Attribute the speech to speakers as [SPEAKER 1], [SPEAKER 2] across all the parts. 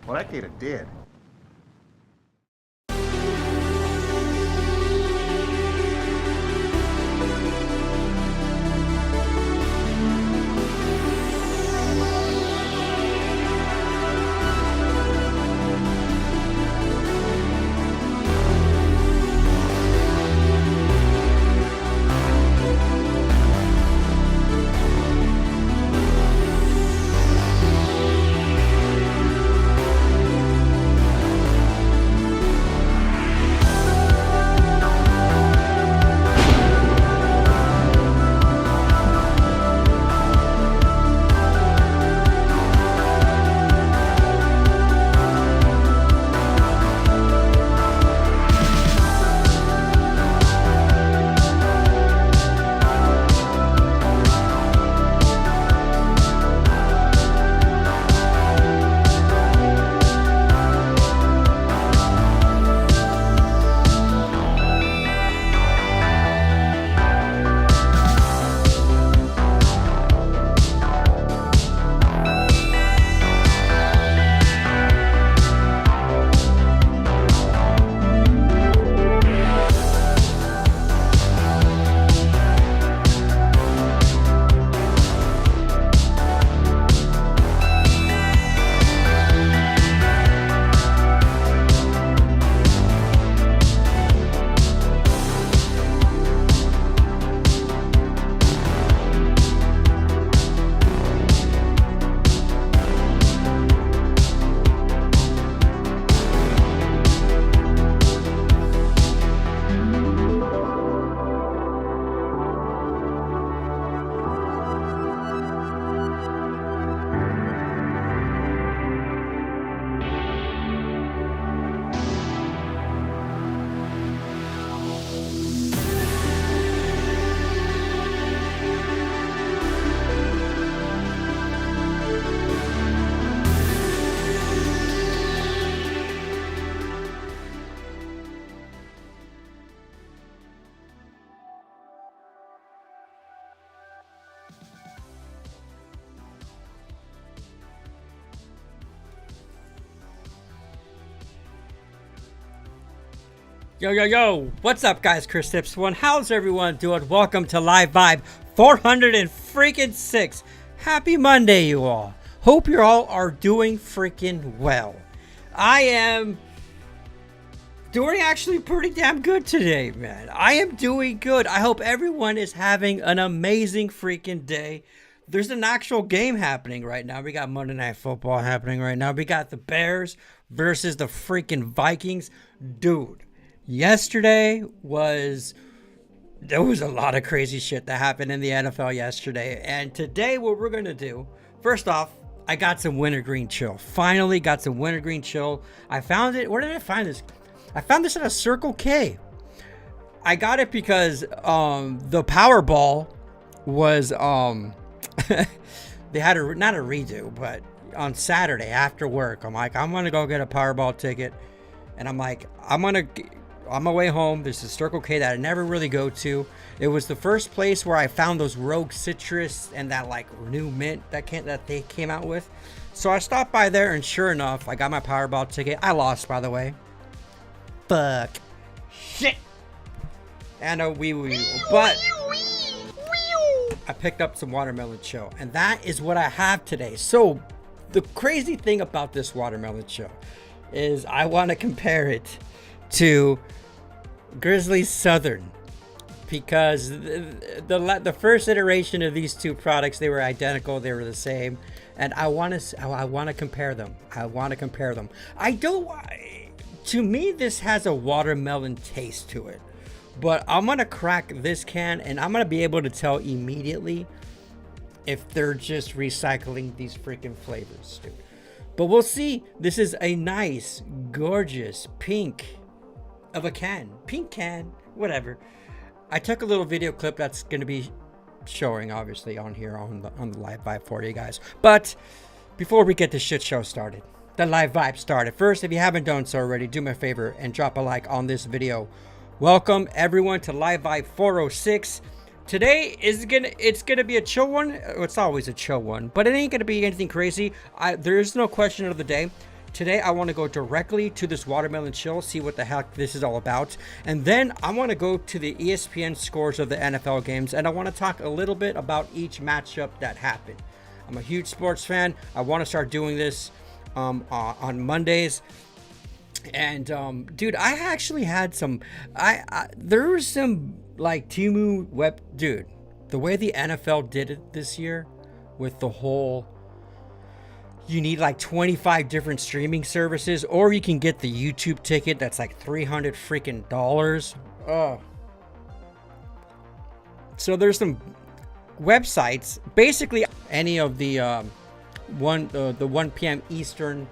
[SPEAKER 1] Well, that gator did.
[SPEAKER 2] Yo, yo, yo, what's up, guys? Chris Tips One. How's everyone doing? Welcome to Live Vibe 406. Happy Monday, you all. Hope you all are doing freaking well. I am doing actually pretty damn good today, man. I am doing good. I hope everyone is having an amazing freaking day. There's an actual game happening right now. We got Monday Night Football happening right now. We got the Bears versus the freaking Vikings. Dude. Yesterday there was a lot of crazy shit that happened in the NFL yesterday. And today what we're going to do, first off, I got some wintergreen chill. Finally got some wintergreen chill. I found it. Where did I find this? I found this at a Circle K. I got it because the Powerball was they had not a redo, but on Saturday after work, I'm like, I'm going to go get a Powerball ticket. And I'm like, on my way home, there's a Circle K that I never really go to. It was the first place where I found those Rogue Citrus and that like new mint that they came out with. So I stopped by there, and sure enough, I got my Powerball ticket. I lost, by the way. Fuck. Shit. And a wee. But I picked up some watermelon chill, and that is what I have today. So the crazy thing about this watermelon chill is I want to compare it to Grizzly Southern, because the first iteration of these two products, they were identical, they were the same, and I want to compare them. To me, this has a watermelon taste to it, but I'm gonna crack this can and I'm gonna be able to tell immediately if they're just recycling these freaking flavors, dude. But we'll see. This is a nice, gorgeous pink of a can. Pink can, whatever. I took a little video clip that's going to be showing, obviously, on here on the live vibe for you guys. But before we get the shit show started, the live vibe started. First, if you haven't done so already, do me a favor and drop a like on this video. Welcome, everyone, to Live Vibe 406. Today it's gonna be a chill one. It's always a chill one, but it ain't gonna be anything crazy. There is no question of the day. today I want to go directly to this watermelon chill, see what the heck this is all about. And then I want to go to the ESPN scores of the NFL games, and I want to talk a little bit about each matchup that happened. I'm a huge sports fan. I want to start doing this on Mondays. And dude, I actually had some there was some like Timu web, dude, the way the NFL did it this year with the whole, you need like 25 different streaming services, or you can get the YouTube ticket that's like $300 freaking dollars. Oh. So there's some websites, basically any of the 1 p.m. Eastern,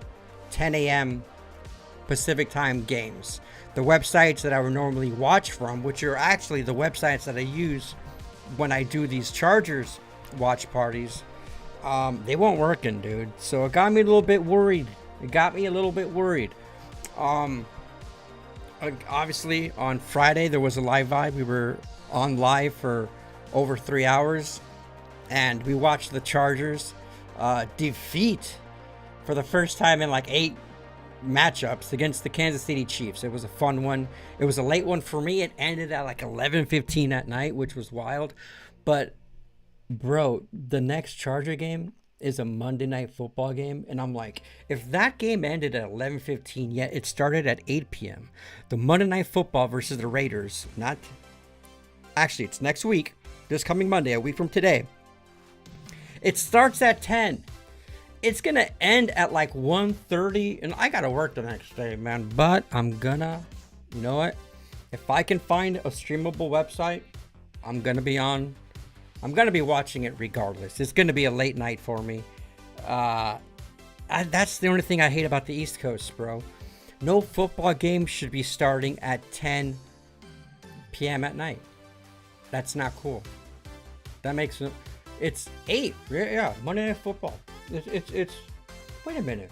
[SPEAKER 2] 10 a.m. Pacific time games. The websites that I would normally watch from, which are actually the websites that I use when I do these Chargers watch parties, they weren't working, dude. So it got me a little bit worried. Obviously, on Friday, there was a live vibe. We were on live for over 3 hours, and we watched the Chargers defeat for the first time in like 8 matchups against the Kansas City Chiefs. It was a fun one. It was a late one for me. It ended at like 11:15 at night, which was wild. But bro, the next Charger game is a Monday Night Football game, and I'm like, if that game ended at 11:15, yet it started at 8 p.m. The Monday Night Football versus the Raiders, not actually, it's next week, this coming Monday, a week from today. It starts at 10. It's gonna end at like 1:30, and I gotta work the next day, man. But I'm gonna, you know what? If I can find a streamable website, I'm gonna be watching it regardless. It's gonna be a late night for me. That's the only thing I hate about the East Coast, bro. No football game should be starting at 10 p.m. at night. That's not cool. That makes it. It's 8. Yeah, Monday Night Football. It's wait a minute.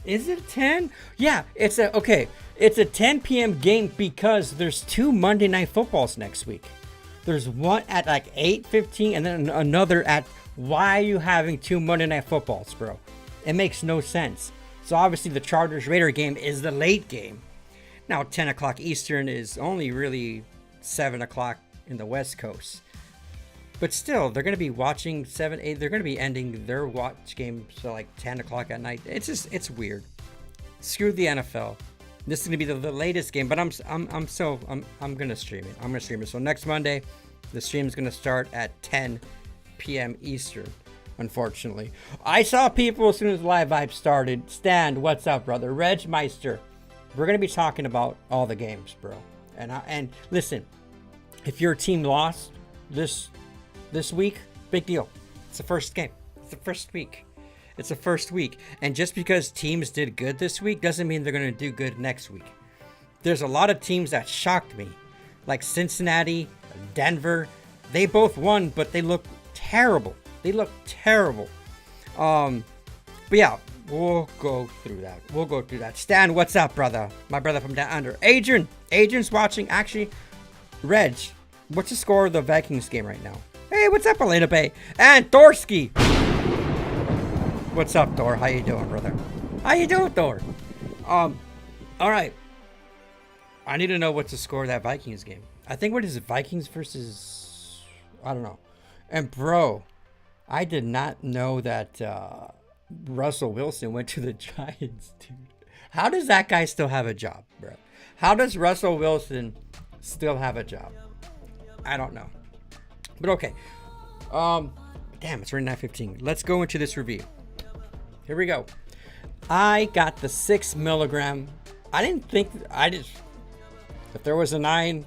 [SPEAKER 2] Is it 10? Yeah, it's a 10 p.m. game because there's 2 Monday Night Footballs next week. There's one at like 8:15 and then another at, why are you having 2 Monday Night Footballs, bro? It makes no sense. So obviously the Chargers Raider game is the late game. Now 10 o'clock Eastern is only really 7 o'clock in the West Coast. But still, they're going to be watching 7, 8. They're going to be ending their watch game to like 10 o'clock at night. It's weird. Screw the NFL. This is going to be the latest game, but I'm going to stream it. I'm going to stream it. So next Monday, the stream is going to start at 10 p.m. Eastern, unfortunately. I saw people as soon as Live Vibe started. Stan, what's up, brother? Reg Meister. We're going to be talking about all the games, bro. And listen, if your team lost this week, big deal. It's the first game. It's the first week. And just because teams did good this week doesn't mean they're going to do good next week. There's a lot of teams that shocked me, like Cincinnati, Denver. They both won, but they look terrible. But yeah, we'll go through that. Stan, what's up, brother? My brother from down under. Adrian's watching. Actually, Reg, what's the score of the Vikings game right now? Hey, what's up, Elena Bay? And Thorsky. What's up, Thor? How you doing, brother? How you doing, Thor? All right. I need to know what's the score of that Vikings game. I think what is it, Vikings versus, I don't know. And bro, I did not know that Russell Wilson went to the Giants, dude. How does that guy still have a job, bro? How does Russell Wilson still have a job? I don't know. But okay. Damn, it's already 9:15. Let's go into this review. Here we go. I got the 6 milligram. If there was a 9,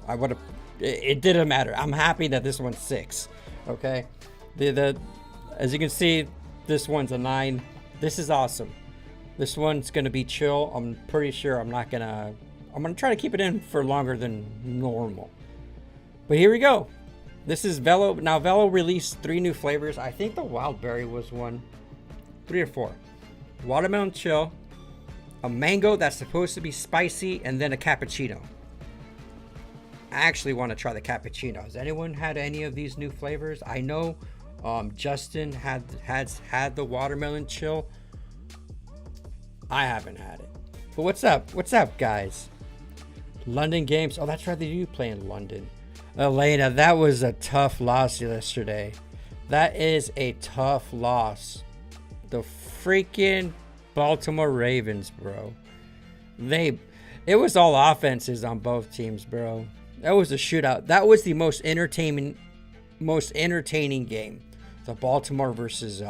[SPEAKER 2] I would have. It didn't matter. I'm happy that this one's 6. Okay. As you can see, this one's a 9. This is awesome. This one's gonna be chill. I'm pretty sure I'm gonna try to keep it in for longer than normal. But here we go. This is Velo. Now, Velo released 3 new flavors. I think the wild berry was 1, 3 or 4. Watermelon chill, a mango that's supposed to be spicy, and then a cappuccino. I actually want to try the cappuccino. Has anyone had any of these new flavors? I know Justin has had the watermelon chill. I haven't had it. But what's up? What's up, guys? London games. Oh, that's right. They do play in London. Elena, that was a tough loss yesterday. That is a tough loss. The freaking Baltimore Ravens, bro. It was all offenses on both teams, bro. That was a shootout. That was the most entertaining game. The Baltimore versus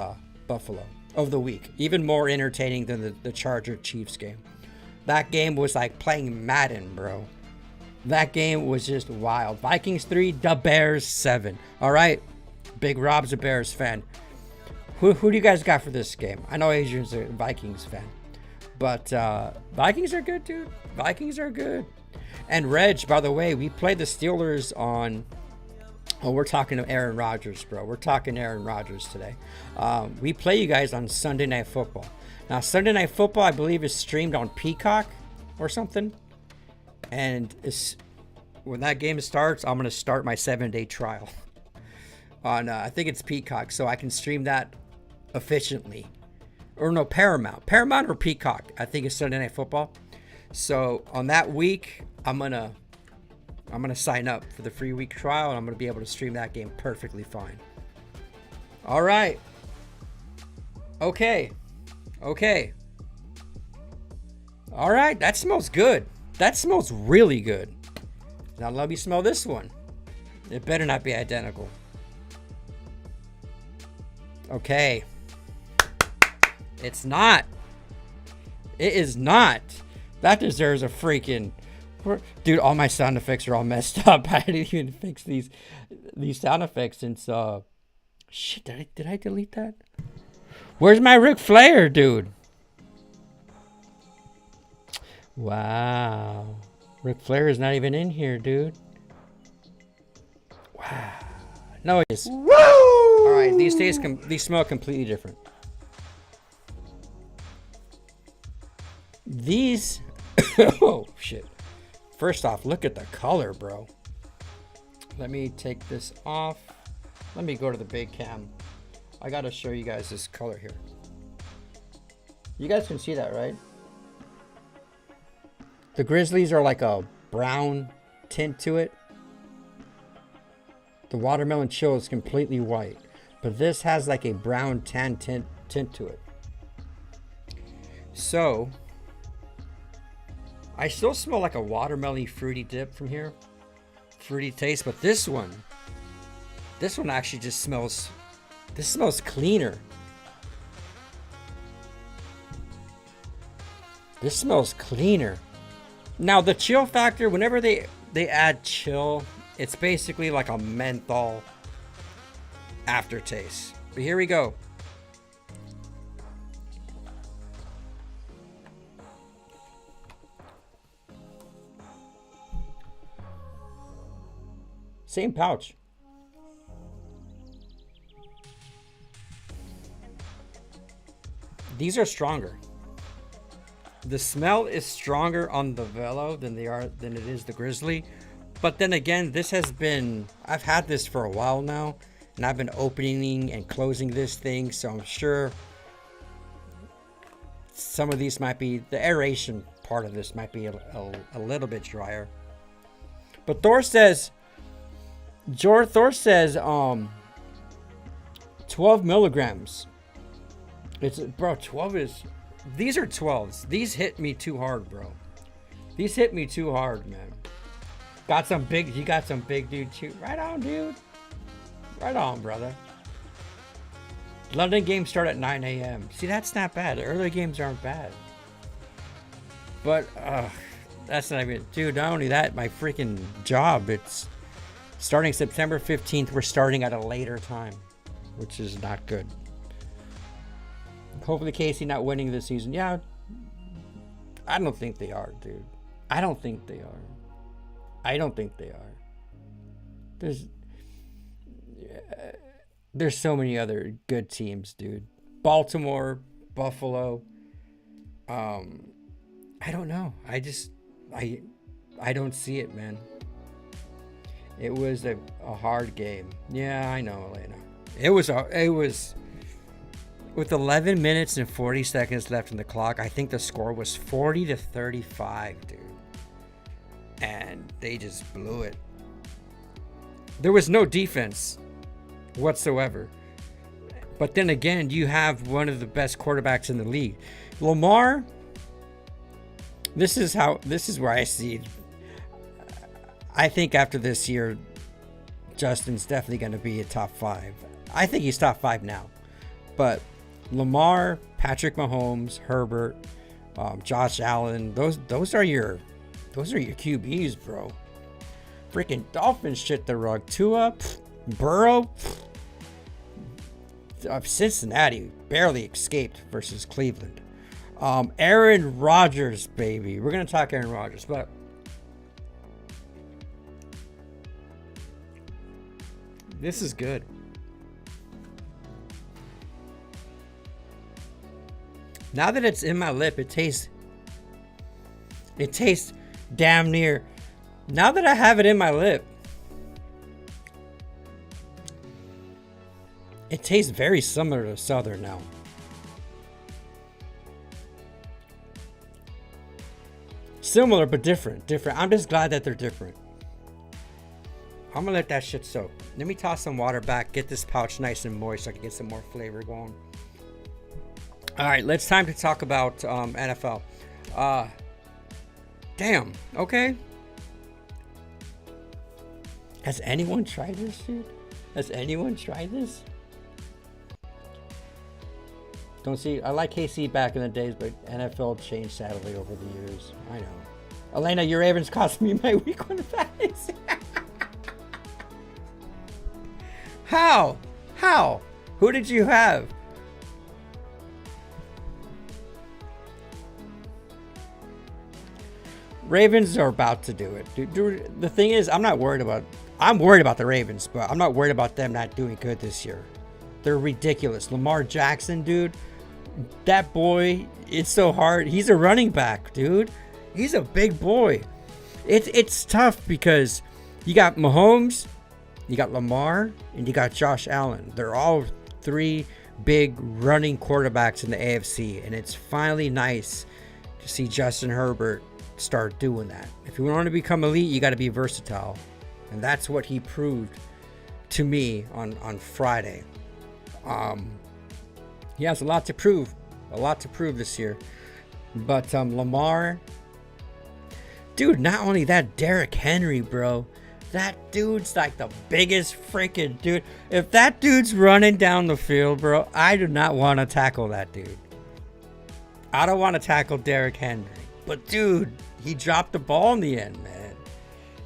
[SPEAKER 2] Buffalo of the week. Even more entertaining than the Charger Chiefs game. That game was like playing Madden, bro. That game was just wild. Vikings 3, the Bears 7. All right. Big Rob's a Bears fan. Who do you guys got for this game? I know Adrian's a Vikings fan. But Vikings are good, dude. Vikings are good. And Reg, by the way, we played the Steelers on... Oh, we're talking to Aaron Rodgers, bro. We're talking Aaron Rodgers today. We play you guys on Sunday Night Football. Now, Sunday Night Football, I believe, is streamed on Peacock or something. And when that game starts, I'm going to start my 7-day trial on, I think it's Peacock, so I can stream that efficiently. Or no, Paramount or Peacock, I think it's Sunday Night Football. So on that week, I'm gonna sign up for the free week trial, and I'm gonna be able to stream that game perfectly fine. All right. Okay. All right, that smells good. That smells really good. Now let me smell this one. It better not be identical. Okay. It's not. It is not. That deserves a freaking... Dude, all my sound effects are all messed up. I didn't even fix these sound effects since... Shit, did I delete that? Where's my Ric Flair, dude? Wow. Ric Flair is not even in here, dude. Wow. No, it is. Woo! All right, these smell completely different. These... Oh, shit. First off, look at the color, bro. Let me take this off. Let me go to the big cam. I gotta show you guys this color here. You guys can see that, right? The Grizzlies are like a brown tint to it. The watermelon chill is completely white. But this has like a brown tan tint to it. So... I still smell like a watermelon fruity dip from here. Fruity taste, but this one actually just smells, this smells cleaner. This smells cleaner. Now the chill factor, whenever they add chill, it's basically like a menthol aftertaste. But here we go. Same pouch. These are stronger. The smell is stronger on the Velo than it is the Grizzly. But then again, I've had this for a while now, and I've been opening and closing this thing, so I'm sure some of these might be, the aeration part of this might be a little bit drier. But Thor says 12 milligrams. Bro, 12 is... These are 12s. These hit me too hard, bro. These hit me too hard, man. You got some big dude too. Right on, dude. Right on, brother. London games start at 9 a.m. See, that's not bad. The early games aren't bad. But, that's not even... Dude, not only that, my freaking job, it's... Starting September 15th, we're starting at a later time, which is not good. Hopefully Casey not winning this season. Yeah, I don't think they are, dude. I don't think they are. There's so many other good teams, dude. Baltimore, Buffalo. I don't know. I don't see it, man. It was a hard game. Yeah, I know, Elena. It was with 11 minutes and 40 seconds left in the clock. I think the score was 40-35, dude. And they just blew it. There was no defense whatsoever. But then again, you have one of the best quarterbacks in the league. Lamar, this is where I see. I think after this year, Justin's definitely going to be a top 5. I think he's top 5 now. But Lamar, Patrick Mahomes, Herbert, Josh Allen, those are your QBs, bro. Freaking Dolphins shit the rug. Tua, Burrow, Cincinnati barely escaped versus Cleveland. Aaron Rodgers, baby. We're gonna talk Aaron Rodgers, but this is good. Now that it's in my lip, it tastes damn near. Now that I have it in my lip, it tastes very similar to Southern now. Similar but different. I'm just glad that they're different. I'm gonna let that shit soak. Let me toss some water back, get this pouch nice and moist so I can get some more flavor going. All right, it's time to talk about NFL. Damn, okay. Has anyone tried this, dude? Has anyone tried this? Don't see. I like KC back in the days, but NFL changed sadly over the years. I know. Elena, your Ravens cost me my week 1 fantasy. How? Who did you have? Ravens are about to do it. Dude, the thing is, I'm worried about the Ravens, but I'm not worried about them not doing good this year. They're ridiculous. Lamar Jackson, dude. That boy, it's so hard. He's a running back, dude. He's a big boy. It's tough because you got Mahomes, you got Lamar, and you got Josh Allen. They're all 3 big running quarterbacks in the AFC, and it's finally nice to see Justin Herbert start doing that. If you want to become elite, you got to be versatile, and that's what he proved to me on Friday. He has a lot to prove this year. But Lamar, dude, not only that, Derrick Henry, bro. That dude's like the biggest freaking dude. If that dude's running down the field, bro, I do not want to tackle that dude. I don't want to tackle Derrick Henry. But dude, he dropped the ball in the end, man.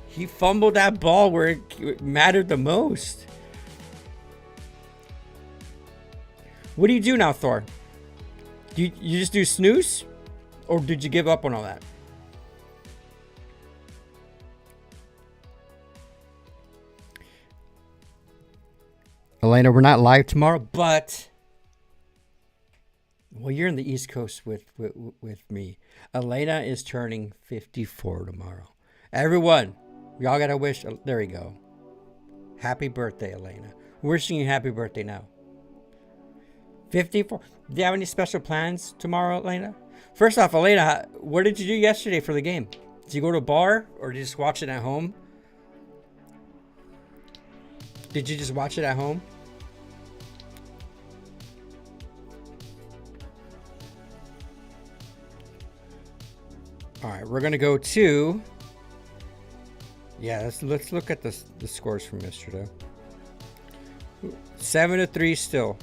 [SPEAKER 2] He fumbled that ball where it mattered the most. What do you do now, Thor? You just do snooze? Or did you give up on all that? Elena, we're not live tomorrow, but... Well, you're in the East Coast with me. Elena is turning 54 tomorrow. Everyone, y'all got to wish... There you go. Happy birthday, Elena. Wishing you happy birthday now. 54. Do you have any special plans tomorrow, Elena? First off, Elena, what did you do yesterday for the game? Did you go to a bar or did you just watch it at home? Did you just watch it at home? All right, we're gonna go to. Yeah, let's look at the scores from yesterday. 7-3 still.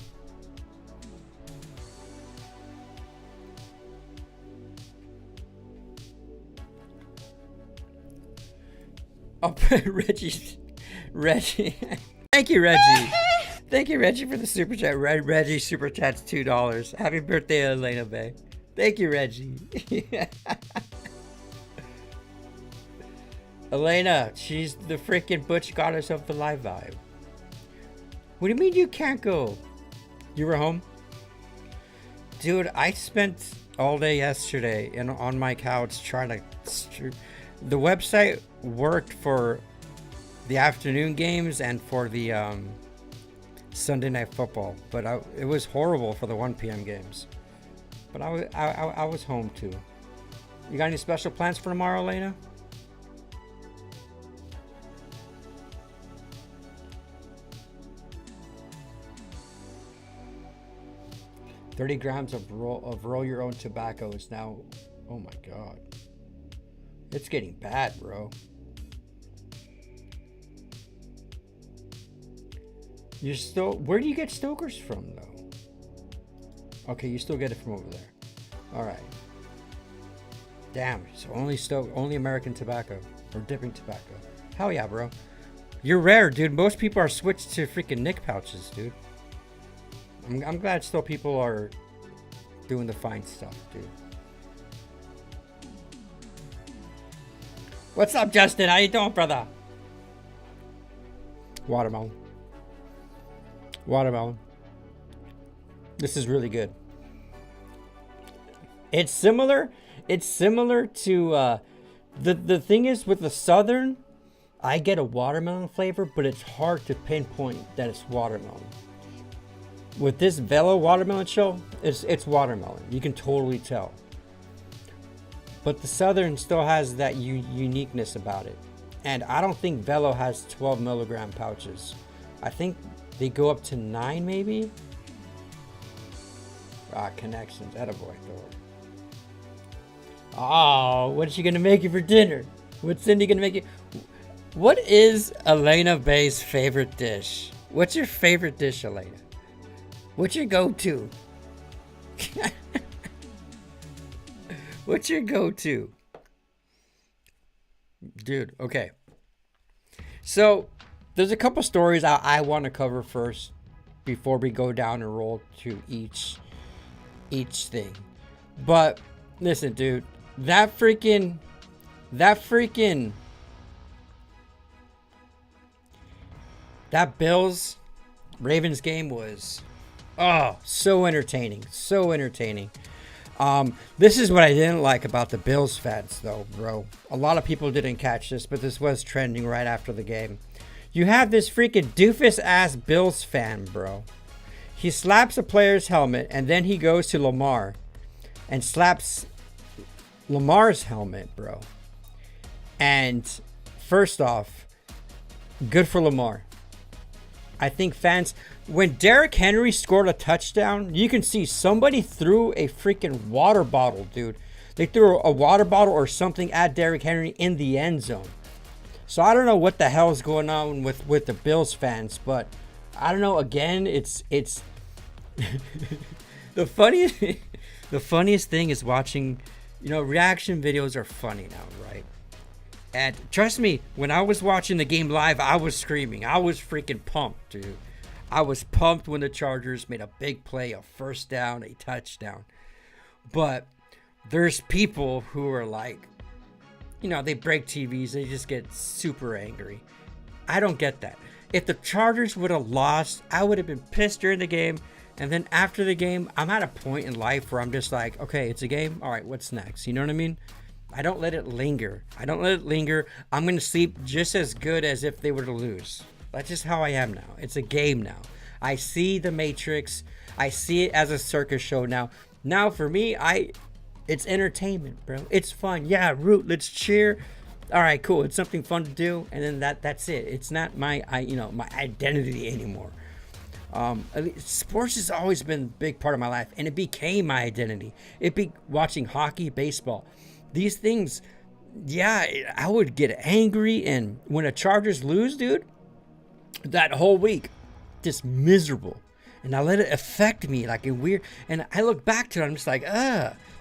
[SPEAKER 2] Oh, Reggie. Thank you, Reggie. Thank you, Reggie, for the super chat. Reggie super chats $2. Happy birthday, Elena Bay. Thank you, Reggie. Elena, she's the freaking butch goddess of the live vibe. What do you mean you can't go? You were home? Dude, I spent all day yesterday on my couch trying to... The website worked for the afternoon games and for the Sunday Night Football, but it was horrible for the 1 p.m. games. But I was home too. You got any special plans for tomorrow, Elena? $30 grams of roll your own tobacco is now. Oh my god, it's getting bad, bro. You're still. Where do you get Stokers from, though? Okay, you still get it from over there. All right. Damn. So only American tobacco or dipping tobacco. Hell yeah, bro. You're rare, dude. Most people are switched to freaking Nick pouches, dude. I'm glad still people are doing the fine stuff, dude. What's up, Justin? How you doing, brother? Watermelon. Watermelon. This is really good. It's similar to the thing is with the Southern, I get a watermelon flavor, but it's hard to pinpoint that it's watermelon. With this Velo watermelon chill, it's watermelon. You can totally tell. But the Southern still has that uniqueness about it. And I don't think Velo has 12 milligram pouches. I think they go up to 9 maybe. Connections. Attaboy, Thor. Oh, what's she gonna make you for dinner? What's Cindy gonna make you? What is Elena Bay's favorite dish? What's your favorite dish, Elena? What's your go-to? What's your go-to? Dude, okay. So, there's a couple stories I want to cover first before we go down and roll to each thing. But, listen, dude. That Bills Ravens game was so entertaining. So entertaining. This is what I didn't like about the Bills fans, though, bro. A lot of people didn't catch this, but this was trending right after the game. You have this freaking doofus-ass Bills fan, bro. He slaps a player's helmet, and then he goes to Lamar and slaps Lamar's helmet, bro. And first off, good for Lamar. I think fans, when Derrick Henry scored a touchdown, you can see somebody threw a freaking water bottle, dude. They threw a water bottle or something at Derrick Henry in the end zone. So I don't know what the hell is going on with the Bills fans, but I don't know. Again, it's the funniest thing is watching, reaction videos are funny now, right? And trust me, when I was watching the game live, I was screaming. I was freaking pumped, dude. I was pumped when the Chargers made a big play, a first down, a touchdown. But there's people who are like, they break TVs. They just get super angry. I don't get that. If the Chargers would have lost, I would have been pissed during the game. And then after the game, I'm at a point in life where I'm just like, okay, it's a game. All right, what's next? You know what I mean? I don't let it linger. I'm going to sleep just as good as if they were to lose. That's just how I am now. It's a game now. I see the Matrix. I see it as a circus show now. Now for me, it's entertainment, bro. It's fun. Yeah, root. Let's cheer. All right, cool. It's something fun to do, and then that's it. It's not my identity anymore. Sports has always been a big part of my life, and it became my identity. Watching hockey, baseball. These things, yeah, I would get angry, and when the Chargers lose, dude, that whole week, just miserable. And I let it affect me like a weird, and I look back to it, I'm just like,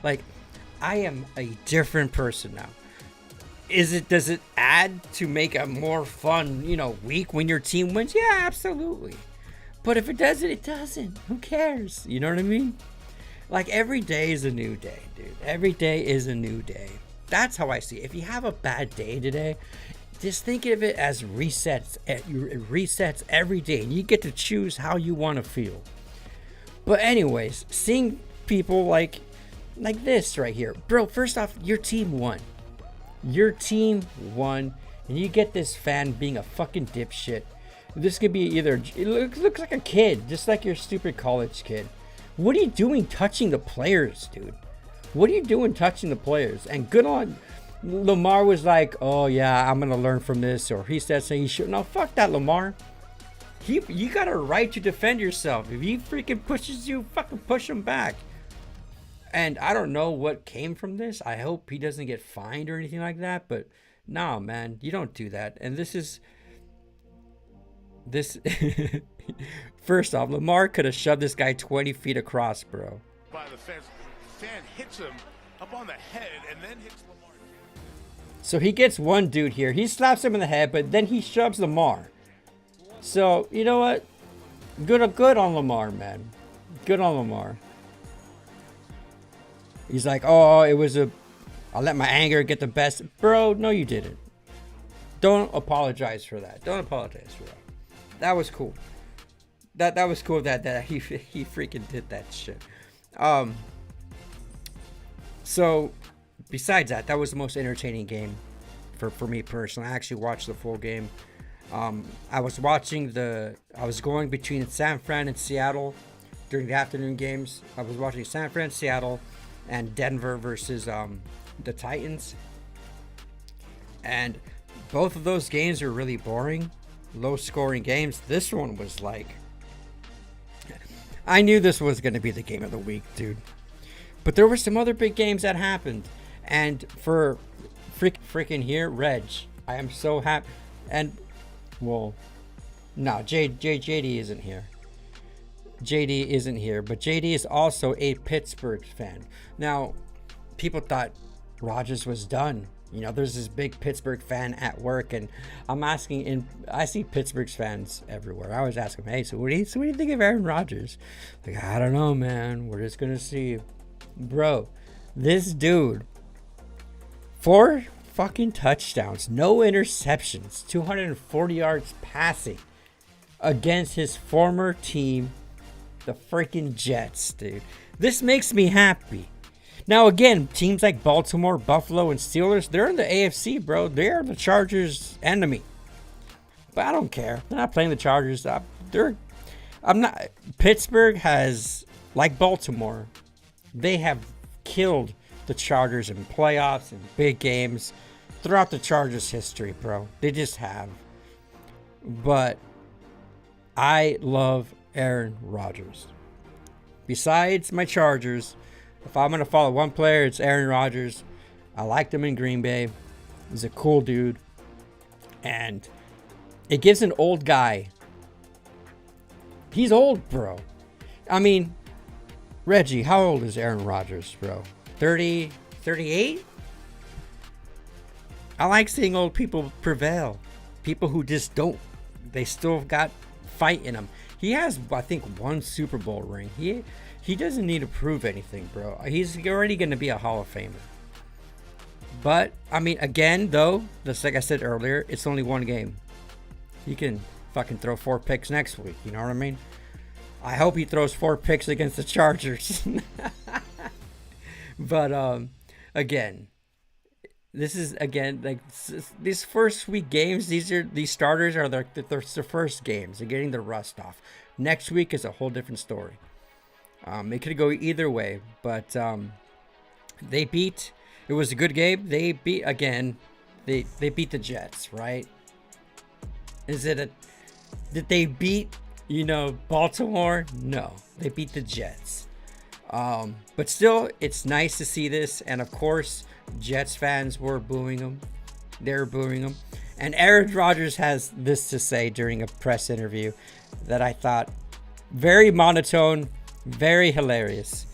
[SPEAKER 2] like I am a different person now. Does it add to make a more fun, week when your team wins? Yeah, absolutely. But if it doesn't, it doesn't. Who cares? You know what I mean? Like, every day is a new day, dude. Every day is a new day. That's how I see it. If you have a bad day today, just think of it as resets. It resets every day, and you get to choose how you want to feel. But anyways, seeing people like this right here. Bro, first off, your team won. Your team won, and you get this fan being a fucking dipshit. This could be either. It looks like a kid, just like your stupid college kid. What are you doing touching the players, dude? What are you doing touching the players? And good on Lamar was like, oh yeah, I'm gonna learn from this, or he said saying he should. No, fuck that, Lamar. You got a right to defend yourself. If he freaking pushes you, fucking push him back. And I don't know what came from this. I hope he doesn't get fined or anything like that. But no, man, you don't do that. And this. First off, Lamar could have shoved this guy 20 feet across, bro.
[SPEAKER 1] By the fence, fan hits him up on the head and then hits Lamar.
[SPEAKER 2] So he gets one dude here. He slaps him in the head, but then he shoves Lamar. So, you know what? Good on Lamar, man. Good on Lamar. He's like, oh, I let my anger get the best. Bro, no, you didn't. Don't apologize for that. Don't apologize for that. That was cool. That was cool that he freaking did that shit. So, besides that was the most entertaining game for me personally. I actually watched the full game. I was going between San Fran and Seattle during the afternoon games. I was watching San Fran, Seattle, and Denver versus the Titans. And both of those games are really boring, low-scoring games. This one was like... I knew this was going to be the game of the week, dude. But there were some other big games that happened. And for freaking here, Reg, I am so happy. And... well, no, JD isn't here. JD isn't here, but JD is also a Pittsburgh fan. Now, people thought Rodgers was done. You know, there's this big Pittsburgh fan at work, and I'm asking, and I see Pittsburgh fans everywhere. I always ask them, hey, so what do you think of Aaron Rodgers? Like, I don't know, man. We're just gonna see. Bro, this dude, 4 fucking touchdowns, no interceptions, 240 yards passing against his former team, the freaking Jets, dude. This makes me happy. Now, again, teams like Baltimore, Buffalo, and Steelers, they're in the AFC, bro. They're the Chargers' enemy. But I don't care. They're not playing the Chargers. I'm not. Pittsburgh has, like Baltimore, they have killed the Chargers in playoffs and big games throughout the Chargers' history, bro. They just have. But I love Aaron Rodgers. Besides my Chargers, if I'm going to follow one player, it's Aaron Rodgers. I liked him in Green Bay. He's a cool dude. And it gives an old guy. He's old, bro. I mean, Reggie, how old is Aaron Rodgers, bro? 30, 38? I like seeing old people prevail. People who just don't. They still got fight in them. He has, I think, 1 Super Bowl ring. He doesn't need to prove anything, bro. He's already going to be a Hall of Famer. But, I mean, again, though, just like I said earlier, it's only one game. He can fucking throw 4 picks next week. You know what I mean? I hope he throws 4 picks against the Chargers. But, again, this is, again, like, these first week games, these starters are the first games. They're getting the rust off. Next week is a whole different story. It could go either way, but they beat. It was a good game. They beat again. They beat the Jets, right? Did they beat Baltimore? No, they beat the Jets. But still, it's nice to see this, and of course, Jets fans were booing him. They're booing him, and Aaron Rodgers has this to say during a press interview that I thought very monotone. Very hilarious.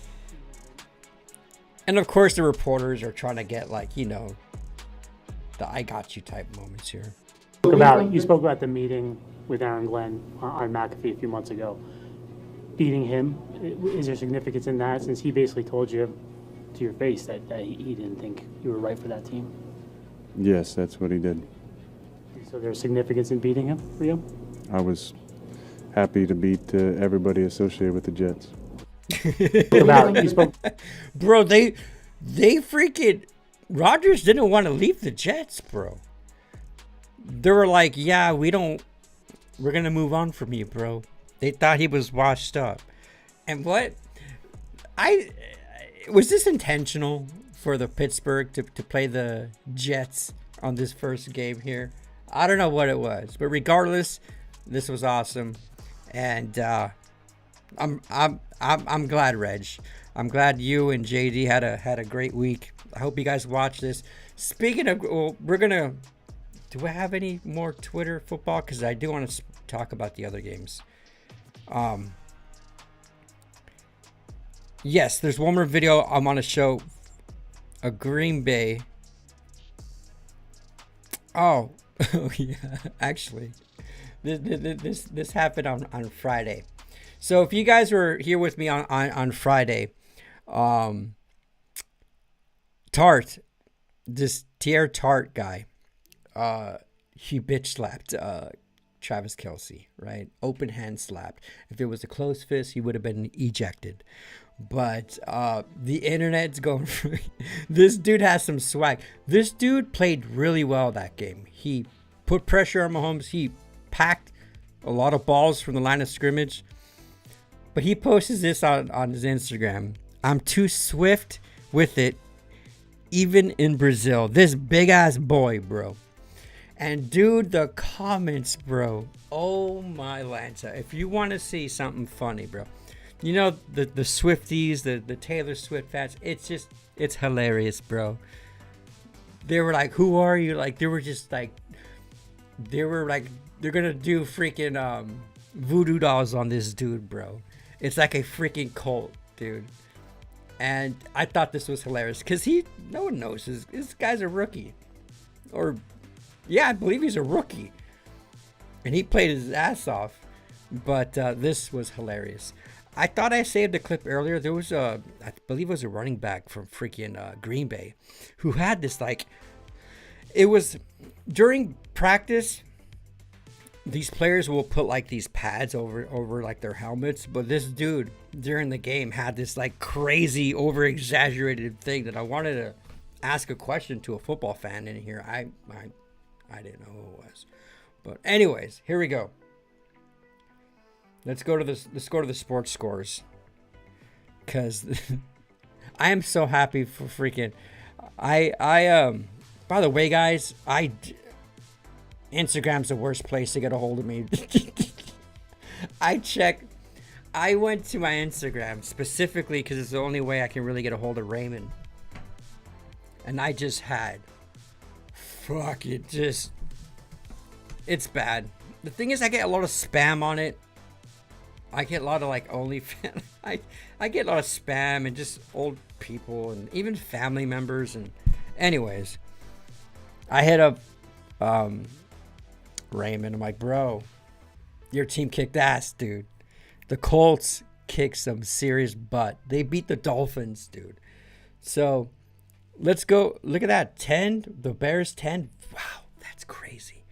[SPEAKER 2] And of course the reporters are trying to get the I got you type moments here.
[SPEAKER 3] You spoke about the meeting with Aaron Glenn on McAfee a few months ago. Beating him, is there significance in that, since he basically told you to your face that he didn't think you were right for that team?
[SPEAKER 4] Yes, that's what he did.
[SPEAKER 3] So there's significance in beating him for you?
[SPEAKER 4] I was happy to beat everybody associated with the Jets.
[SPEAKER 2] Bro, they freaking Rodgers didn't want to leave the Jets, bro. They were like, yeah, we don't We're going to move on from you, bro. They thought he was washed up. And what? Was this intentional for the Pittsburgh to play the Jets on this first game here? I don't know what it was, but regardless, this was awesome. And I'm glad, Reg. I'm glad you and JD had a great week. I hope you guys watch this. Speaking of, we're gonna. Do I have any more Twitter football? Because I do want to talk about the other games. Yes, there's one more video I want to show. A Green Bay. Oh, yeah. Actually, this happened on Friday. So if you guys were here with me on Friday, Tart, this Tier Tart guy, he bitch slapped Travis Kelce, right? Open hand slapped. If it was a close fist, he would have been ejected. But the internet's going for this dude has some swag. This dude played really well that game. He put pressure on Mahomes. He packed a lot of balls from the line of scrimmage. But he posts this on his Instagram. I'm too swift with it, even in Brazil. This big ass boy, bro. And dude, the comments, bro. Oh my Lanza. If you want to see something funny, bro. You know, the Swifties, the Taylor Swift fans, it's hilarious, bro. They were like, who are you? Like, they're gonna do freaking voodoo dolls on this dude, bro. It's like a freaking cult, dude. And I thought this was hilarious because no one knows this guy's a rookie. Or, yeah, I believe he's a rookie. And he played his ass off. But this was hilarious. I thought I saved a clip earlier. There was I believe it was a running back from freaking Green Bay who had this, like, it was during practice. These players will put like these pads over like their helmets, but this dude during the game had this like crazy over exaggerated thing that I wanted to ask a question to a football fan in here. I didn't know who it was, but anyways, here we go. Let's go to the sports scores, because I am so happy for freaking by the way, guys, Instagram's the worst place to get a hold of me. I went to my Instagram specifically because it's the only way I can really get a hold of Raymond, and I just had it's bad. The thing is, I get a lot of spam on it. I get a lot of like OnlyFans. I get a lot of spam and just old people and even family members. And anyways, I hit up Raymond. I'm like, bro, your team kicked ass, dude. The Colts kicked some serious butt. They beat the Dolphins, dude. So let's go. Look at that. 10. The Bears 10. Wow, that's crazy.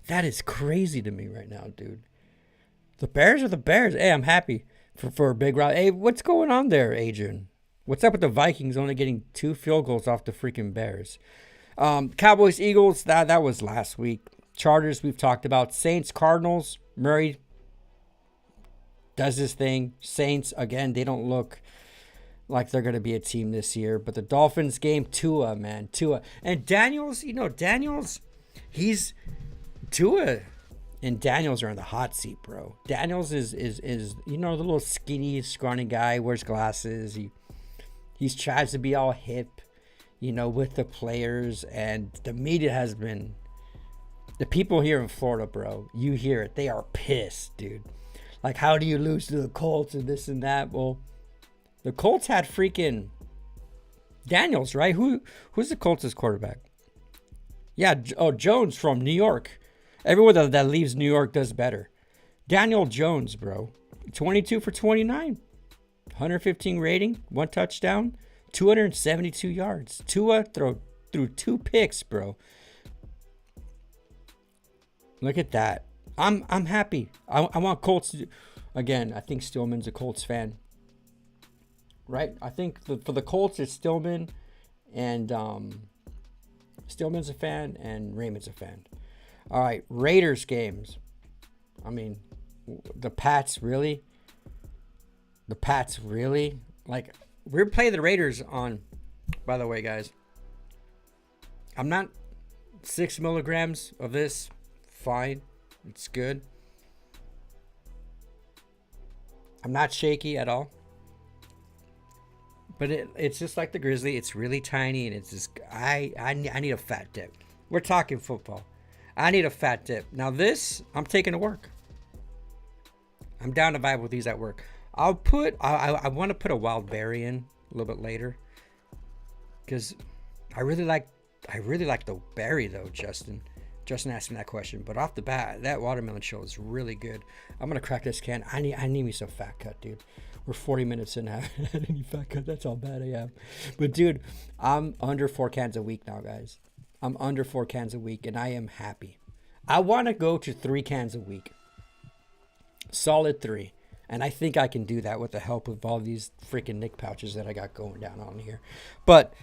[SPEAKER 2] That is crazy to me right now, dude. The Bears are the Bears. Hey, I'm happy for a big round. Hey, what's going on there, Adrian? What's up with the Vikings only getting 2 field goals off the freaking Bears? Cowboys, Eagles, that was last week. Chargers, we've talked about. Saints, Cardinals, Murray does his thing. Saints, again, they don't look like they're going to be a team this year. But the Dolphins game, Tua, man. Tua. And Daniels, Tua and Daniels are in the hot seat, bro. Daniels is the little skinny, scrawny guy, wears glasses. He tries to be all hip, with the players. And the media has been... The people here in Florida, bro, you hear it. They are pissed, dude. Like, how do you lose to the Colts and this and that? Well, the Colts had freaking Daniels, right? Who's the Colts' quarterback? Yeah, Jones from New York. Everyone that leaves New York does better. Daniel Jones, bro. 22 for 29. 115 rating, 1 touchdown, 272 yards. Tua threw 2 picks, bro. Look at that. I'm happy. I want Colts to do. Again, I think Stillman's a Colts fan. Right? I think for the Colts, it's Stillman. And Stillman's a fan. And Raymond's a fan. All right. Raiders games. I mean, the Pats really? The Pats really? Like, we're playing the Raiders on, by the way, guys. I'm not 6 milligrams of this. Fine. It's good. I'm not shaky at all. But it's just like the Grizzly. It's really tiny, and it's just, I need a fat dip. We're talking football. I need a fat dip. Now this, I'm taking to work. I'm down to vibe with these at work. I want to put a wild berry in a little bit later, because I really like the berry though, Justin. Justin asked me that question, but off the bat, that watermelon show is really good. I'm gonna crack this can. I need me some fat cut, dude. We're 40 minutes in. I haven't had any fat cut. That's how bad I am. But dude, I'm under 4 cans a week now, guys. I'm under 4 cans a week, and I am happy. I want to go to 3 cans a week. Solid 3. And I think I can do that with the help of all these freaking Nick pouches that I got going down on here. But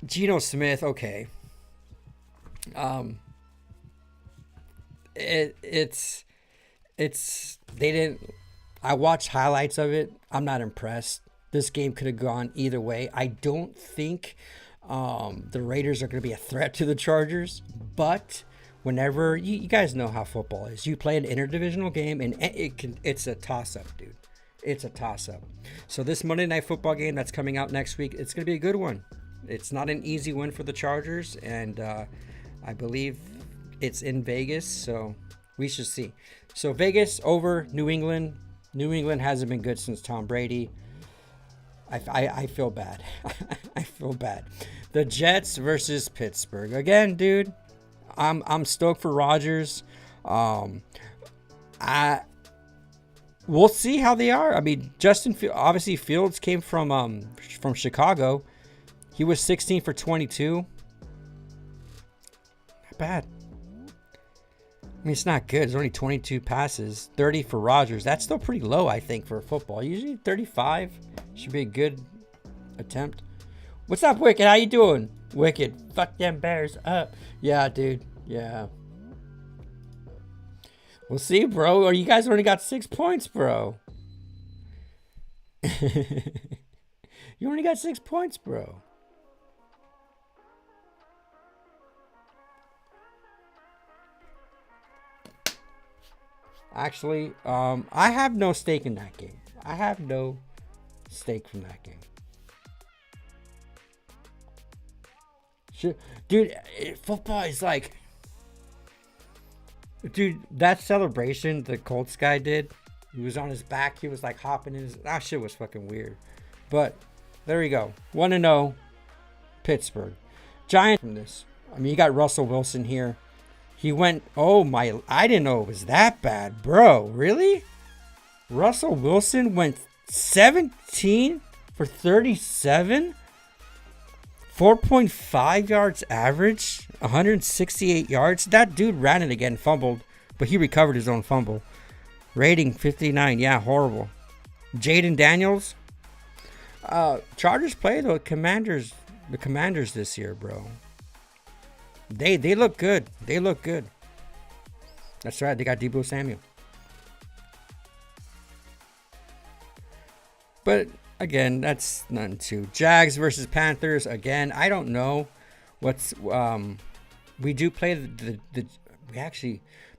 [SPEAKER 2] Geno Smith, okay. It's they didn't. I watched highlights of it. I'm not impressed. This game could have gone either way. I don't think the Raiders are going to be a threat to the Chargers, but whenever you guys know how football is, you play an interdivisional game and it's a toss-up, dude. It's a toss-up. So this Monday Night Football game that's coming out next week, it's going to be a good one. It's not an easy win for the Chargers, and I believe it's in Vegas, so we should see. So Vegas over New England. New England hasn't been good since Tom Brady. I feel bad. I feel bad. The Jets versus Pittsburgh. Again, dude, I'm stoked for Rodgers. We'll see how they are. I mean, obviously Fields came from Chicago. He was 16 for 22. Not bad. I mean, it's not good. It's only 22 passes, 30 for Rodgers. That's still pretty low, I think, for football. Usually 35 should be a good attempt. What's up, Wicked? How you doing? Wicked. Fuck them Bears up. Yeah, dude. Yeah. We'll see, bro. Or you guys only got 6 points, bro. You only got 6 points, bro. Actually, I have no stake in that game. I have no stake from that game. Dude, football is like... Dude, that celebration the Colts guy did, he was on his back, he was like hopping in his... That shit was fucking weird. But, there we go. 1-0, Pittsburgh. Giants from this. I mean, you got Russell Wilson here. He went... Oh, my... I didn't know it was that bad. Bro, really? Russell Wilson went 17 for 37? 4.5 yards average, 168 yards. That dude ran it again, fumbled, but he recovered his own fumble. Rating 59. Yeah, horrible. Jaden Daniels. Chargers play the Commanders this year, bro. They look good. They look good. That's right. They got Deebo Samuel. But again, that's nothing too. Jags versus Panthers. Again, I don't know what's. We do play the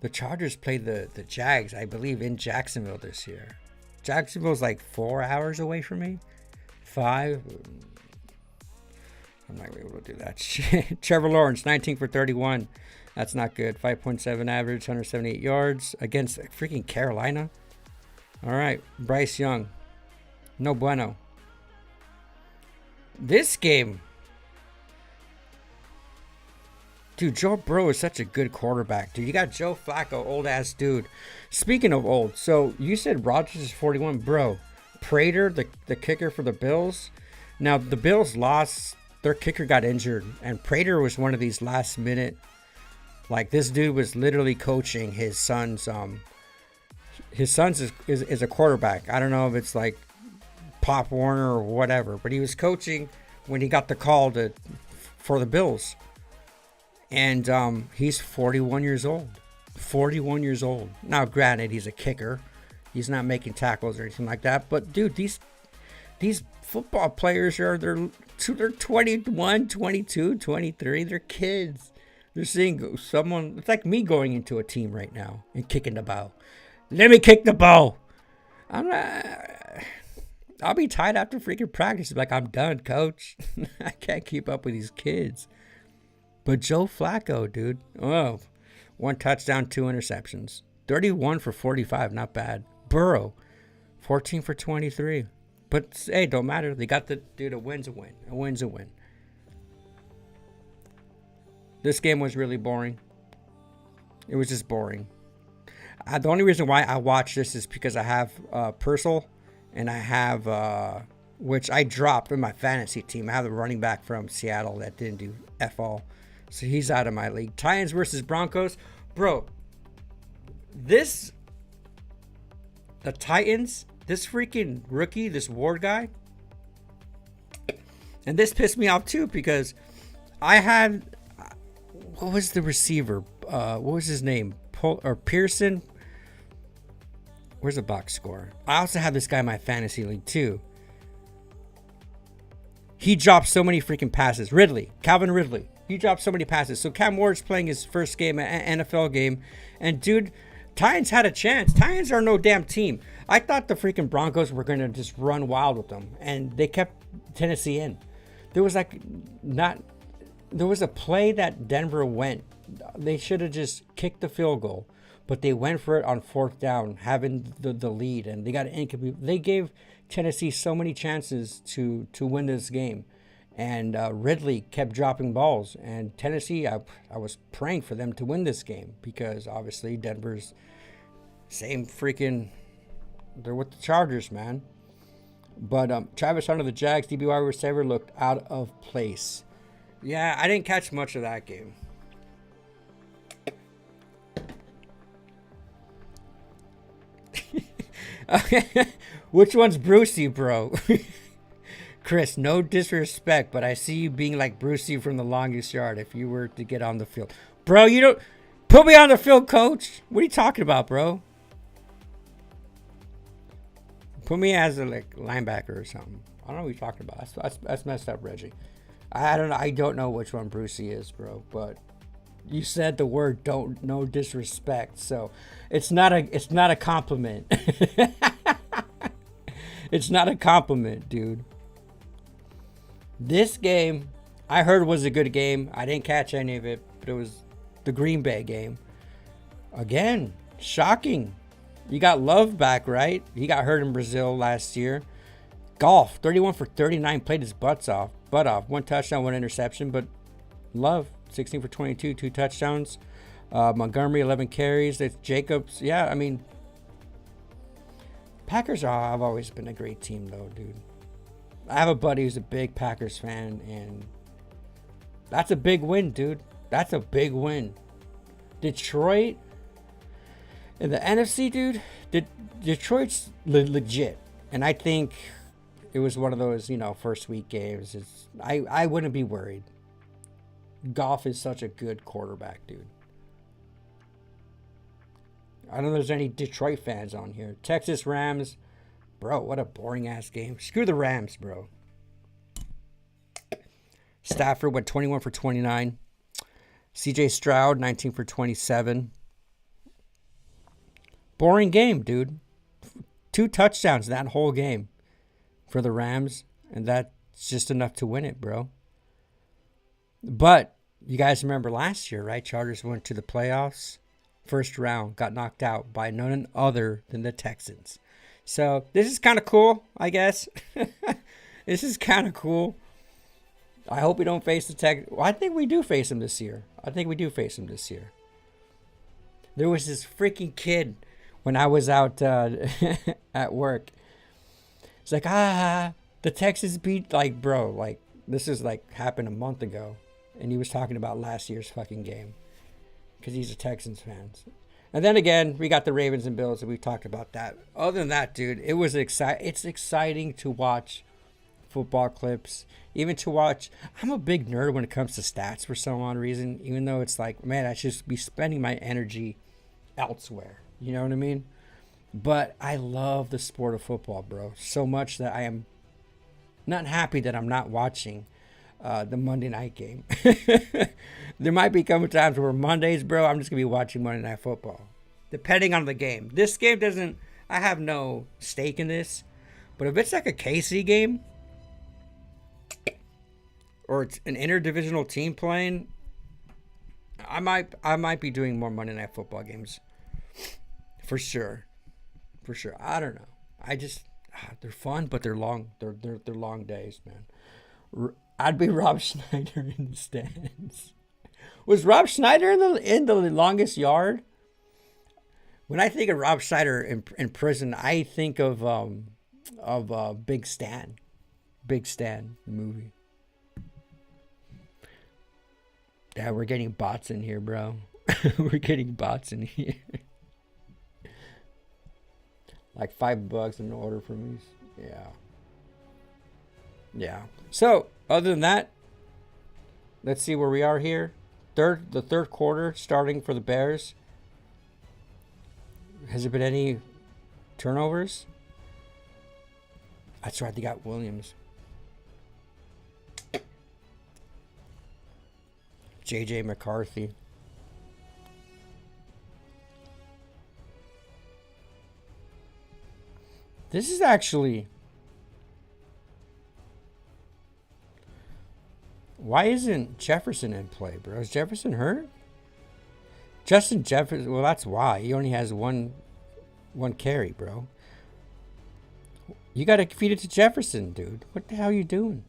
[SPEAKER 2] Chargers play the Jags, I believe, in Jacksonville this year. Jacksonville's like 4 hours away from me. 5. I'm not gonna be able to do that shit. Trevor Lawrence, 19 for 31. That's not good. 5.7 average, 178 yards against freaking Carolina. All right, Bryce Young. No bueno. This game. Dude, Joe Burrow is such a good quarterback. Dude, you got Joe Flacco, old-ass dude. Speaking of old, so you said Rodgers is 41. Bro, Prater, the kicker for the Bills. Now, the Bills lost. Their kicker got injured. And Prater was one of these last-minute. Like, this dude was literally coaching his son's. His son's is a quarterback. I don't know if it's like Pop Warner or whatever, but he was coaching when he got the call for the Bills, and he's 41 years old. 41 years old. Now, granted, he's a kicker. He's not making tackles or anything like that. But, dude, these football players they're 21, 22, 23. They're kids. They're seeing someone. It's like me going into a team right now and kicking the ball. Let me kick the ball. I'll be tired after freaking practice. Like, I'm done, coach. I can't keep up with these kids. But Joe Flacco, dude. Oh, 1 touchdown, 2 interceptions. 31 for 45, not bad. Burrow, 14 for 23. But, hey, don't matter. They got a win's a win. A win's a win. This game was really boring. It was just boring. The only reason why I watch this is because I have Purcell, and I have, which I dropped in my fantasy team. I have a running back from Seattle that didn't do F all. So he's out of my league. Titans versus Broncos. Bro, the Titans, this freaking rookie, this Ward guy, and this pissed me off too because I had, what was the receiver? What was his name? Pearson? Where's the box score? I also have this guy in my fantasy league too. He dropped so many freaking passes. Calvin Ridley. He dropped so many passes. So Cam Ward's playing his first game, an NFL game. And dude, Titans had a chance. Titans are no damn team. I thought the freaking Broncos were going to just run wild with them. And they kept Tennessee in. There was a play that Denver went. They should have just kicked the field goal. But they went for it on 4th down, having the lead. And they got an incomplete. They gave Tennessee so many chances to win this game. And Ridley kept dropping balls. And Tennessee, I was praying for them to win this game. Because obviously Denver's same freaking, they're with the Chargers, man. But Travis Hunter, the Jags, DB wide receiver, looked out of place. Yeah, I didn't catch much of that game. Which one's Brucey, bro? Chris, no disrespect, but I see you being like Brucey from The Longest Yard if you were to get on the field. Bro, you don't put me on the field, coach. What are you talking about, bro? Put me as a linebacker or something. I don't know what you're talking about. That's messed up, Reggie. I don't know which one Brucey is, bro, but you said the word no disrespect, so it's not a compliment. It's not a compliment, dude. This game, I heard was a good game. I didn't catch any of it, but it was the Green Bay game. Again, shocking. You got Love back, right? He got hurt in Brazil last year. Golf, 31 for 39, played his butt off. 1 touchdown, 1 interception, but Love, 16 for 22, 2 touchdowns. Montgomery, 11 carries. That's Jacobs. Yeah, I mean, Packers have always been a great team, though, dude. I have a buddy who's a big Packers fan, and that's a big win, dude. That's a big win. Detroit in the NFC, dude. Detroit's legit, and I think it was one of those, first week games. I wouldn't be worried. Goff is such a good quarterback, dude. I don't know if there's any Detroit fans on here. Texas Rams. Bro, what a boring ass game. Screw the Rams, bro. Stafford went 21 for 29. CJ Stroud, 19 for 27. Boring game, dude. 2 touchdowns that whole game for the Rams. And that's just enough to win it, bro. But you guys remember last year, right? Chargers went to the playoffs. First round, got knocked out by none other than the Texans. So this is kind of cool, I guess. This is kind of cool. I hope we don't face the Texans. Well, I think we do face them this year. There was this freaking kid when I was out at work. It's like, the Texans beat, bro, this is happened a month ago. And he was talking about last year's fucking game. Because he's a Texans fan. And then again, we got the Ravens and Bills, and we talked about that. Other than that, dude, it's exciting to watch football clips. Even to watch, I'm a big nerd when it comes to stats for some odd reason. Even though it's like, man, I should be spending my energy elsewhere. You know what I mean? But I love the sport of football, bro, so much that I am not happy that I'm not watching the Monday night game. There might be coming times where Mondays, bro, I'm just going to be watching Monday Night Football, depending on the game. This game doesn't, I have no stake in this. But if it's like a KC game, or it's an interdivisional team playing, I might be doing more Monday Night Football games. For sure. I don't know. I just they're fun, but they're long. They're long days, man. I'd be Rob Schneider in the stands. Was Rob Schneider in the longest yard? When I think of Rob Schneider in prison, I think of Big Stan. Big Stan, the movie. Yeah, we're getting bots in here, bro. We're getting bots in here. Like $5 in order for me. Yeah. So, other than that, let's see where we are here. The third quarter starting for the Bears. Has there been any turnovers? That's right, they got Williams. JJ McCarthy. This is actually... Why isn't Jefferson in play, bro? Is Jefferson hurt? Justin Jefferson... Well, that's why. He only has one carry, bro. You got to feed it to Jefferson, dude. What the hell are you doing?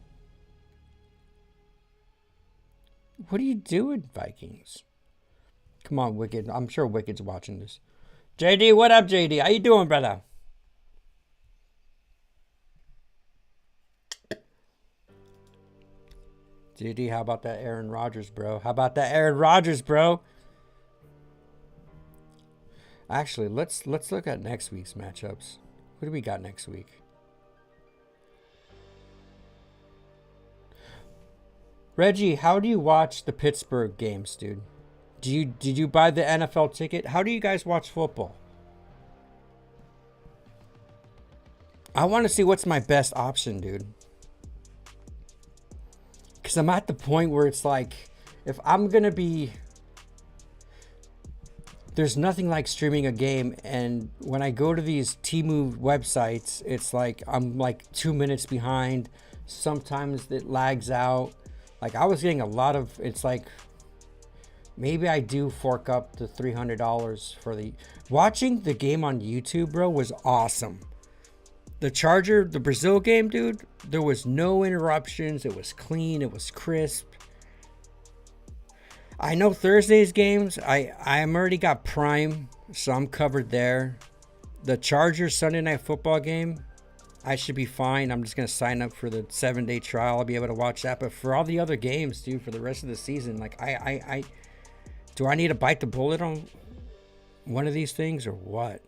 [SPEAKER 2] What are you doing, Vikings? Come on, Wicked. I'm sure Wicked's watching this. JD, what up, JD? How you doing, brother? JD, how about that Aaron Rodgers, bro? Actually, let's look at next week's matchups. What do we got next week? Reggie, how do you watch the Pittsburgh games, dude? Did you buy the NFL ticket? How do you guys watch football? I want to see what's my best option, dude. Because I'm at the point where it's like, if I'm going to be... There's nothing like streaming a game, and when I go to these Temu websites, it's like I'm like 2 minutes behind. Sometimes it lags out. Like I was getting a lot of, it's like, maybe I do fork up the $300 for the... Watching the game on YouTube, bro, was awesome. The Brazil game, dude, there was no interruptions. It was clean. It was crisp. I know Thursday's games, I'm already got Prime, so I'm covered there. The Chargers Sunday Night Football game, I should be fine. I'm just going to sign up for the 7-day trial. I'll be able to watch that. But for all the other games, dude, for the rest of the season, like, do I need to bite the bullet on one of these things or what?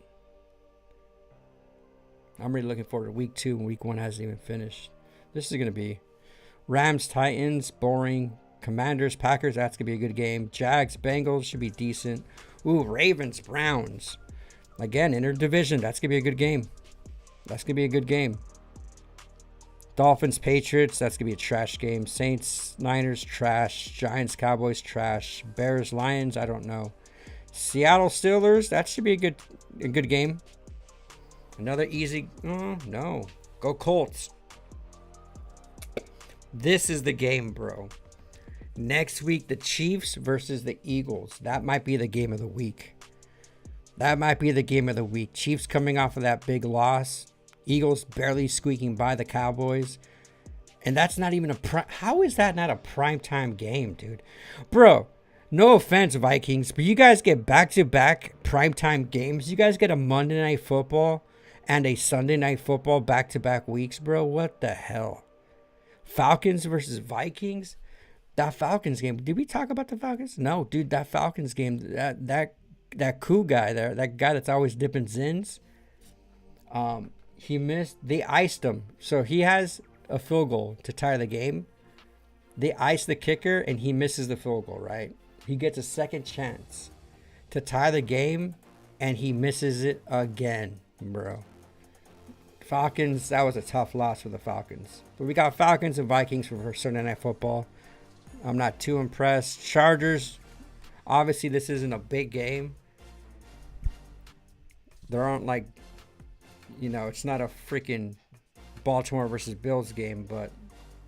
[SPEAKER 2] I'm really looking forward to week 2, and week 1 hasn't even finished. This is going to be Rams, Titans, boring. Commanders, Packers, that's going to be a good game. Jags, Bengals should be decent. Ooh, Ravens, Browns. Again, interdivision, that's going to be a good game. Dolphins, Patriots, that's going to be a trash game. Saints, Niners, trash. Giants, Cowboys, trash. Bears, Lions, I don't know. Seattle, Steelers, that should be a good game. Another easy, no. Go Colts. This is the game, bro. Next week, the Chiefs versus the Eagles. That might be the game of the week. Chiefs coming off of that big loss. Eagles barely squeaking by the Cowboys. And that's not even how is that not a primetime game, dude? Bro, no offense, Vikings, but you guys get back-to-back primetime games. You guys get a Monday Night Football and a Sunday Night Football back-to-back weeks, bro. What the hell? Falcons versus Vikings? That Falcons game. Did we talk about the Falcons? No, dude, that Falcons game, that cool guy there, that guy that's always dipping Zins, he missed. They iced him. So he has a field goal to tie the game. They ice the kicker, and he misses the field goal, right? He gets a second chance to tie the game, and he misses it again, bro. Falcons, that was a tough loss for the Falcons. But we got Falcons and Vikings for Sunday Night Football. I'm not too impressed. Chargers, obviously this isn't a big game. There aren't like, it's not a freaking Baltimore versus Bills game, but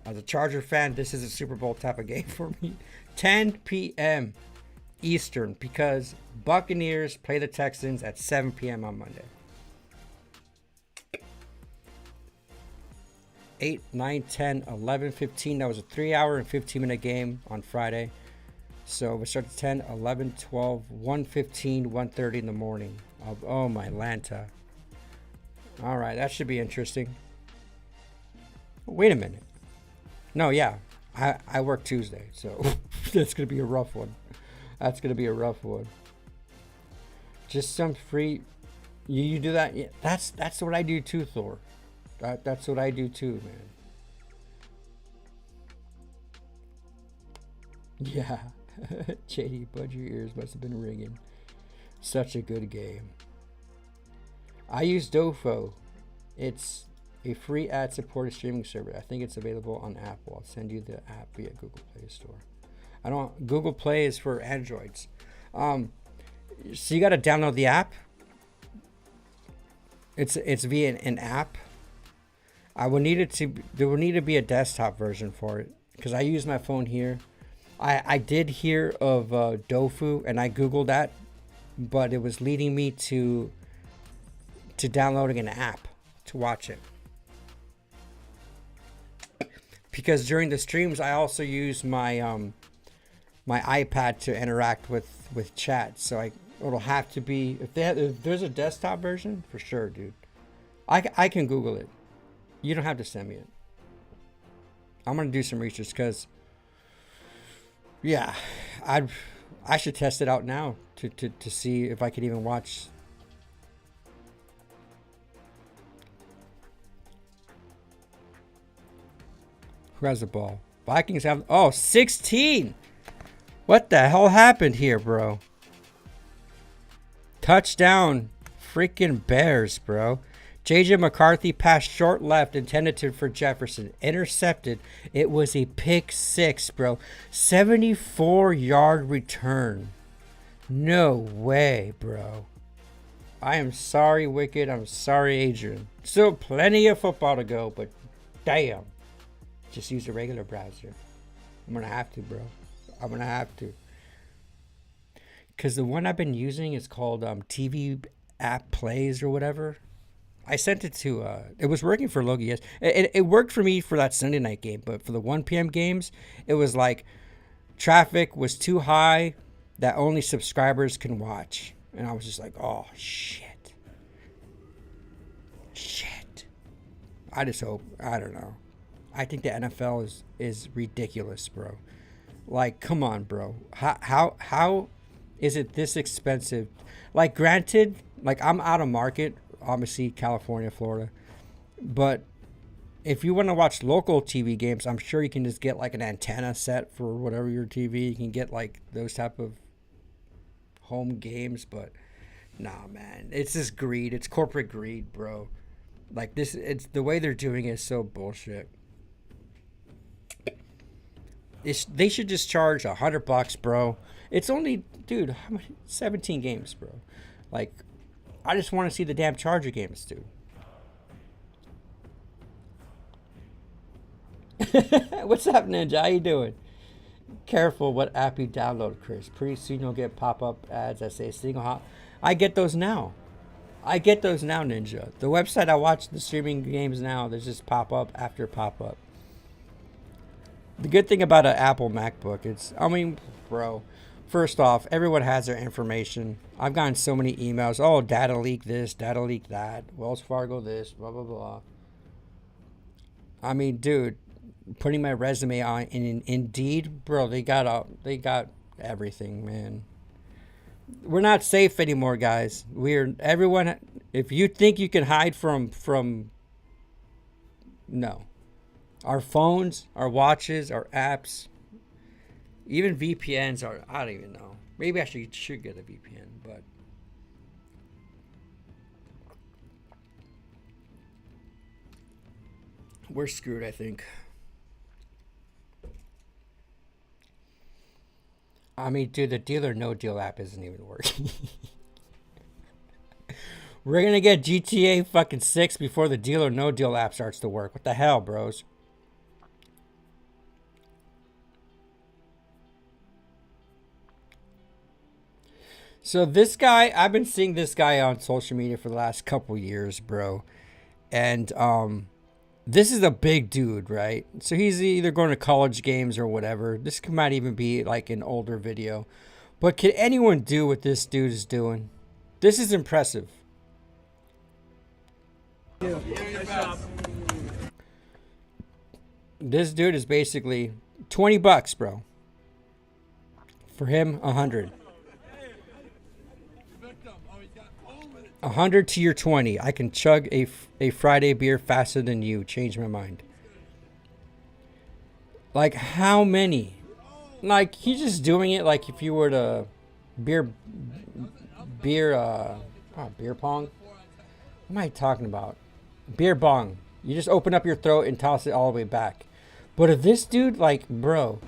[SPEAKER 2] as a Charger fan, this is a Super Bowl type of game for me. 10 p.m. Eastern, because Buccaneers play the Texans at 7 p.m. on Monday. 8, 9, 10, 11, 15. That was a 3-hour and 15-minute game on Friday. So we start at 10, 11, 12, 1:15, 1:30 in the morning. Oh, my Lanta. All right, that should be interesting. Wait a minute. No, yeah. I work Tuesday, so that's going to be a rough one. That's going to be a rough one. Just some free... You do that? Yeah, that's what I do too, Thor. That's what I do too, man. Yeah. JD, bud, your ears must have been ringing. Such a good game. I use Dofo. It's a free ad-supported streaming service. I think it's available on Apple. I'll send you the app via Google Play Store. Google Play is for Androids. So you got to download the app. It's via an app. There will need to be a desktop version for it, because I use my phone here. I did hear of Dofu, and I Googled that, but it was leading me to downloading an app to watch it. Because during the streams, I also use my my iPad to interact with chat. So it'll have to be, if there's a desktop version, for sure, dude. I can Google it. You don't have to send me it. I'm gonna do some research, because yeah, I should test it out now to see if I could even watch. Who has the ball? Vikings have 16. What the hell happened here, bro? Touchdown, freaking Bears, bro. JJ McCarthy passed short left, intended for Jefferson. Intercepted. It was a pick six, bro. 74-yard return. No way, bro. I am sorry, Wicked. I'm sorry, Adrian. Still plenty of football to go, but damn. Just use a regular browser. I'm going to have to, bro. I'm going to have to. Because the one I've been using is called TV App Plays or whatever. I sent it to, it was working for Logie, yes. It worked for me for that Sunday night game, but for the 1 p.m. games, it was like traffic was too high that only subscribers can watch. And I was just like, oh, shit. Shit. I just hope, I don't know. I think the NFL is ridiculous, bro. Like, come on, bro. How is it this expensive? Like, granted, like, I'm out of market. Obviously, California, Florida. But if you want to watch local TV games, I'm sure you can just get like an antenna set for whatever your TV. You can get like those type of home games. But nah, man, it's just greed. It's corporate greed, bro. Like this, it's the way they're doing it is so bullshit. They should just charge $100, bro. It's only, dude, how many? 17 games, bro. Like, I just want to see the damn Charger games, dude. What's up, Ninja? How you doing? Careful what app you download, Chris. Pretty soon you'll get pop-up ads that say single hop. I get those now. Ninja. The website I watch the streaming games now, there's just pop-up after pop-up. The good thing about an Apple MacBook, bro, first off, everyone has their information. I've gotten so many emails. Oh, data leak this, data leak that. Wells Fargo this, blah, blah, blah. I mean, dude, putting my resume on in Indeed, bro, they got everything, man. We're not safe anymore, guys. Everyone, if you think you can hide from no. Our phones, our watches, our apps, even VPNs are, I don't even know. Maybe I should get a VPN, but We're screwed, I think. I mean, dude, the Deal or No Deal app isn't even working. We're gonna get GTA fucking 6 before the Deal or No Deal app starts to work. What the hell, bros? So this guy, I've been seeing this guy on social media for the last couple years, bro. And this is a big dude, right? So he's either going to college games or whatever. This might even be like an older video. But can anyone do what this dude is doing? This is impressive. This dude is basically $20, bro. For him, 100. 100 to your 20. I can chug a Friday beer faster than you. Change my mind. Like, how many? Like, he's just doing it like if you were to beer pong. What am I talking about? Beer bong. You just open up your throat and toss it all the way back. But if this dude, like, bro,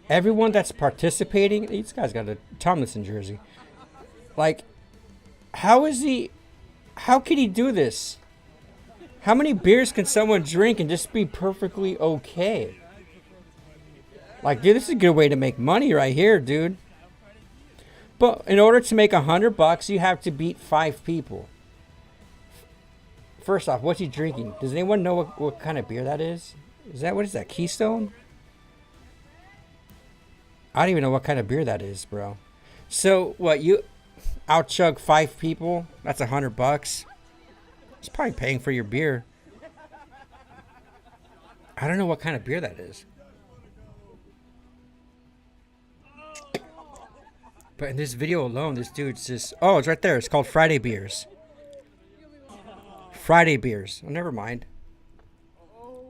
[SPEAKER 2] everyone that's participating, this guy's got a Tomlinson jersey. Like, how can he do this? How many beers can someone drink and just be perfectly okay? Like, dude, this is a good way to make money right here, dude. But in order to make $100, you have to beat 5 people. First off, what's he drinking? Does anyone know what kind of beer that is? What is that, Keystone? I don't even know what kind of beer that is, bro. So, what, you out-chug 5 people? That's $100. It's probably paying for your beer. I don't know what kind of beer that is. But in this video alone, this dude's just... Oh, it's right there. It's called Friday Beers. Friday Beers. Oh, never mind.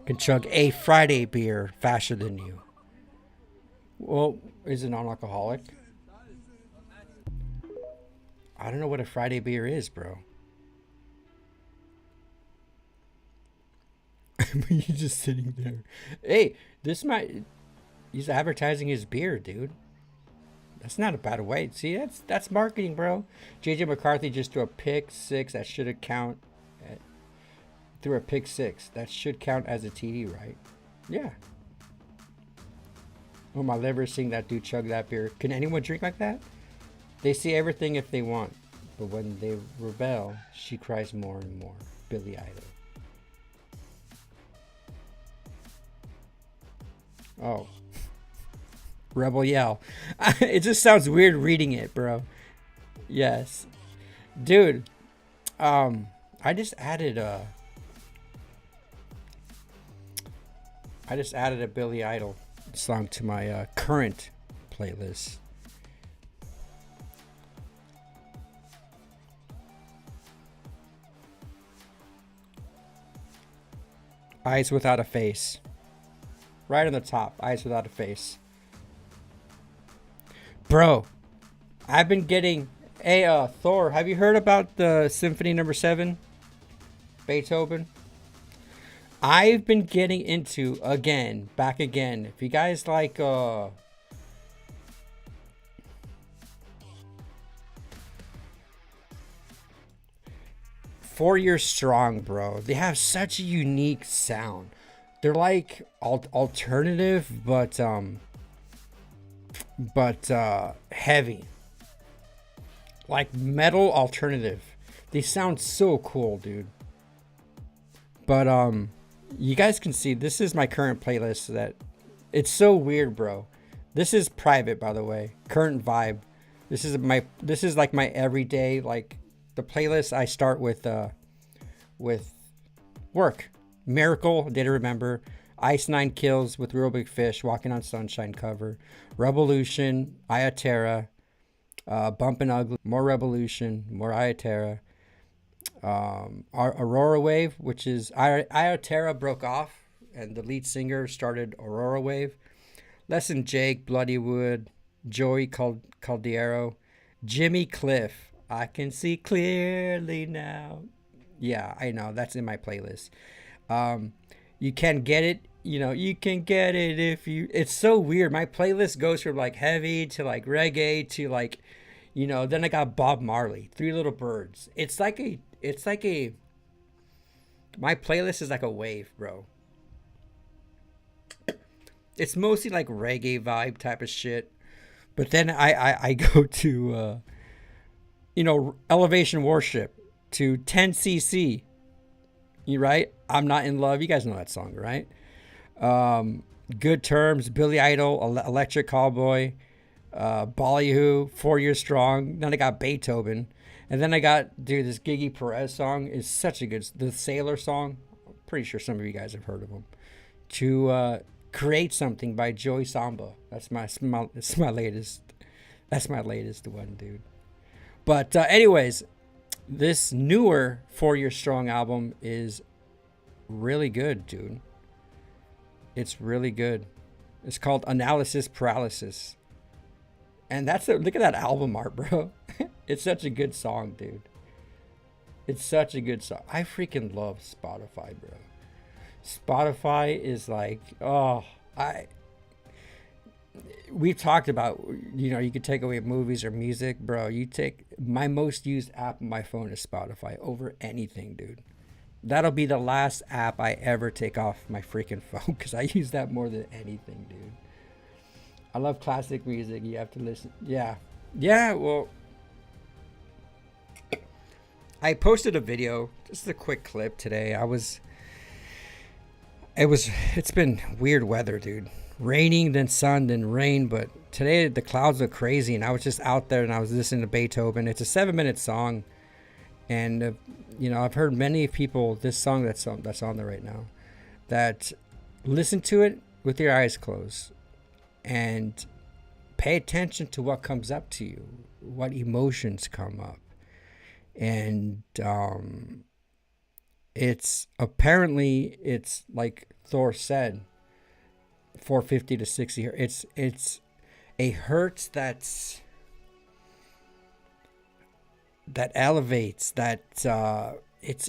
[SPEAKER 2] Can chug a Friday beer faster than you. Well, is it non-alcoholic? I don't know what a Friday beer is, bro. He's just sitting there. Hey, he's advertising his beer, dude. That's not a bad way. See, that's marketing, bro. JJ McCarthy just threw a pick 6 that should count. Threw a pick 6 that should count as a TD, right? Yeah. Oh, my liver seeing that dude chug that beer. Can anyone drink like that? They see everything if they want, but when they rebel, she cries more and more. Billy Idol. Oh. Rebel Yell. It just sounds weird reading it, bro. Yes. Dude, I just added a Billy Idol song to my current playlist. Eyes Without a Face. Right on the top. Eyes Without a Face. Bro, I've been getting... Hey, Thor, have you heard about the Symphony No. 7? Beethoven? I've been getting into, back again. If you guys like... 4 Years Strong, bro. They have such a unique sound. They're like alternative, but heavy. Like metal alternative. They sound so cool, dude. But you guys can see this is my current playlist. That it's so weird, bro. This is private, by the way. Current vibe. This is like my everyday, like the playlist I start with work. Miracle, Day to Remember, Ice Nine Kills with Real Big Fish, Walking on Sunshine cover, Revolution, Ayaterra, Bumpin' Ugly, more Revolution, more Ayaterra, Aurora Wave, which is Ayaterra broke off and the lead singer started Aurora Wave. Lesson Jake, Bloody Wood, Joey Caldiero, Jimmy Cliff, I Can See Clearly Now. Yeah, I know, that's in my playlist. You can get it. You know, you can get it if you. It's so weird. My playlist goes from like heavy to like reggae to like, you know. Then I got Bob Marley, Three Little Birds. It's like a. It's like a. My playlist is like a wave, bro. It's mostly like reggae vibe type of shit, but then I go to, you know, Elevation Worship to 10cc. You right? I'm not in love. You guys know that song, right? Good Terms, Billy Idol, Electric Cowboy, Ballyhoo, 4 Years Strong. Then I got Beethoven, and then I got this Gigi Perez song is such a good. The Sailor song. I'm pretty sure some of you guys have heard of them. To Create Something by Joey Samba. That's my latest. That's my latest one, dude. But anyways, this newer 4 Year Strong album is really good, dude. It's really good. It's called Analysis Paralysis. And look at that album art, bro. It's such a good song, dude. It's such a good song. I freaking love Spotify, bro. Spotify is like, we've talked about, you know, you could take away movies or music, bro. My most used app on my phone is Spotify over anything, dude. That'll be the last app I ever take off my freaking phone because I use that more than anything, dude. I love classic music. You have to listen. Yeah. Well, I posted a video, just a quick clip today. It's been weird weather, dude. Raining, then sun, then rain. But today the clouds look crazy, and I was just out there and I was listening to Beethoven. It's a 7-minute song, and you know, I've heard many people this song that's on there right now, that listen to it with your eyes closed and pay attention to what comes up to you, what emotions come up, and it's like Thor said, 450 to 60 hertz. It's a hertz that elevates, that it's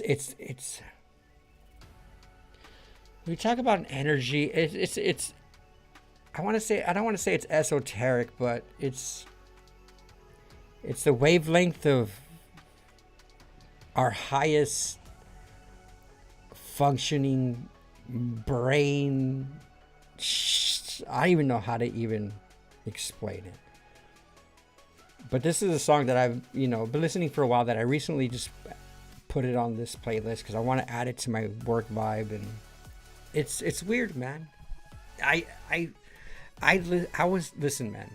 [SPEAKER 2] we talk about an energy. It's I don't want to say it's esoteric, but it's the wavelength of our highest functioning brain. I don't even know how to even explain it. But this is a song that I've, you know, been listening for a while, that I recently just put it on this playlist because I want to add it to my work vibe, and it's weird, man. Listen, man.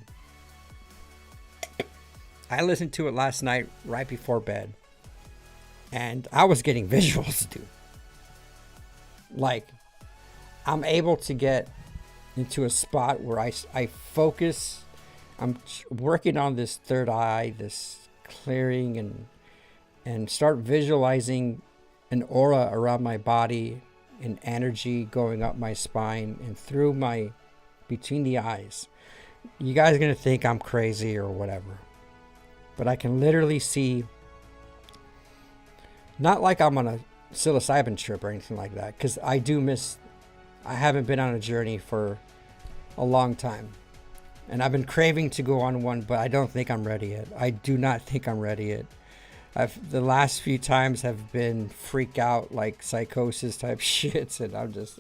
[SPEAKER 2] I listened to it last night right before bed, and I was getting visuals, dude. Like, I'm able to get into a spot where I focus. I'm working on this third eye, this clearing, and start visualizing an aura around my body and energy going up my spine and through between the eyes. You guys are going to think I'm crazy or whatever, but I can literally see, not like I'm on a psilocybin trip or anything like that, because I haven't been on a journey for a long time. And I've been craving to go on one, but I don't think I'm ready yet. I do not think I'm ready yet. The last few times have been freak out, like psychosis type shits, and I'm just,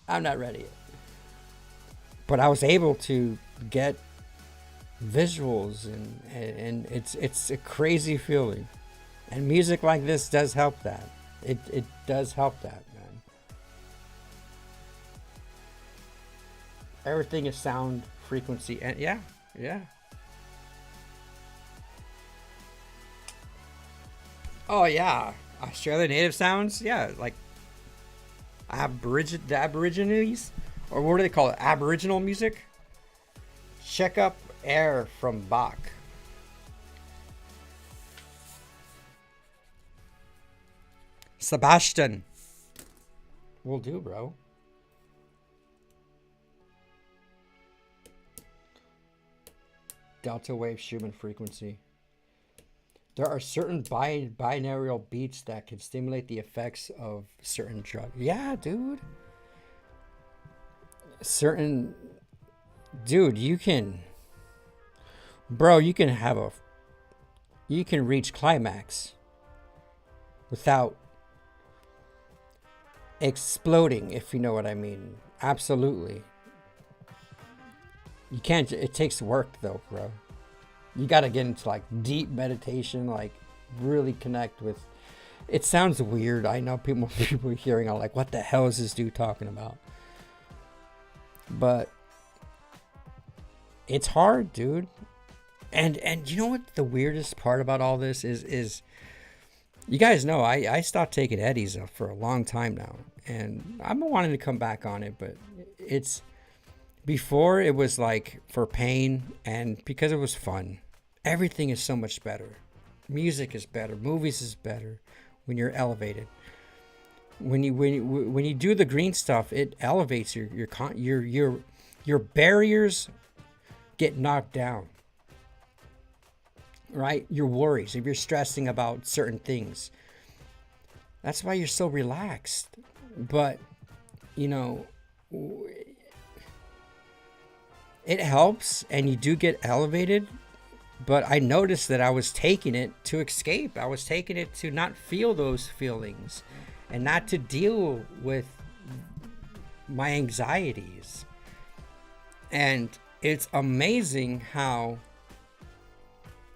[SPEAKER 2] I'm not ready yet. But I was able to get visuals, and it's a crazy feeling. And music like this does help that. It does help that, man. Everything is sound, frequency, and yeah. Oh yeah, Australian native sounds. Yeah, like the Aborigines, or what do they call it? Aboriginal music. Check up Air from Bach. Sebastian. Will do, bro. Delta wave Schumann frequency. There are certain binaural beats that can stimulate the effects of certain drugs. Yeah, dude. Dude, you can, bro, you can reach climax without exploding, if you know what I mean. Absolutely. You can't, it takes work though, bro. You got to get into like deep meditation, like really connect with. It sounds weird. I know people hearing are like, what the hell is this dude talking about? But it's hard, dude. And you know what the weirdest part about all this is you guys know I stopped taking Eddies for a long time now. And I've been wanting to come back on it, but it's, before it was like for pain and because it was fun. Everything is so much better. Music is better. Movies is better when you're elevated. When you do the green stuff, it elevates your barriers get knocked down. Right? Your worries, if you're stressing about certain things. That's why you're so relaxed. But, you know, it helps and you do get elevated. But I noticed that I was taking it to escape. I was taking it to not feel those feelings and not to deal with my anxieties. And it's amazing how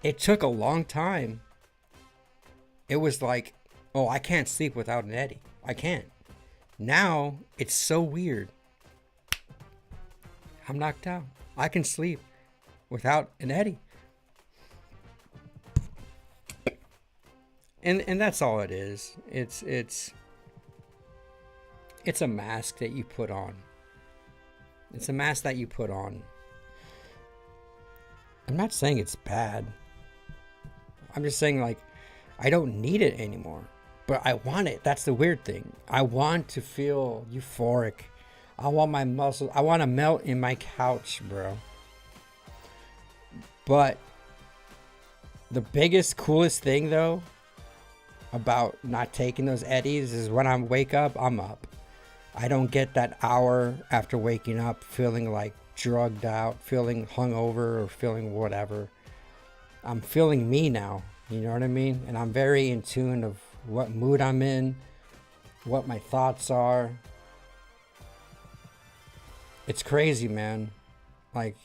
[SPEAKER 2] it took a long time. It was like, oh, I can't sleep without an Eddie. I can't. Now it's so weird. I'm knocked out. I can sleep without an Eddie. And that's all it is. It's a mask that you put on. It's a mask that you put on. I'm not saying it's bad. I'm just saying, like, I don't need it anymore. But I want it. That's the weird thing. I want to feel euphoric. I want my muscles. I want to melt in my couch, bro. But the biggest, coolest thing, though, about not taking those Eddies is when I wake up, I'm up. I don't get that hour after waking up feeling like drugged out, feeling hungover, or feeling whatever. I'm feeling me now. You know what I mean? And I'm very in tune of what mood I'm in, what my thoughts are. It's crazy, man. Like,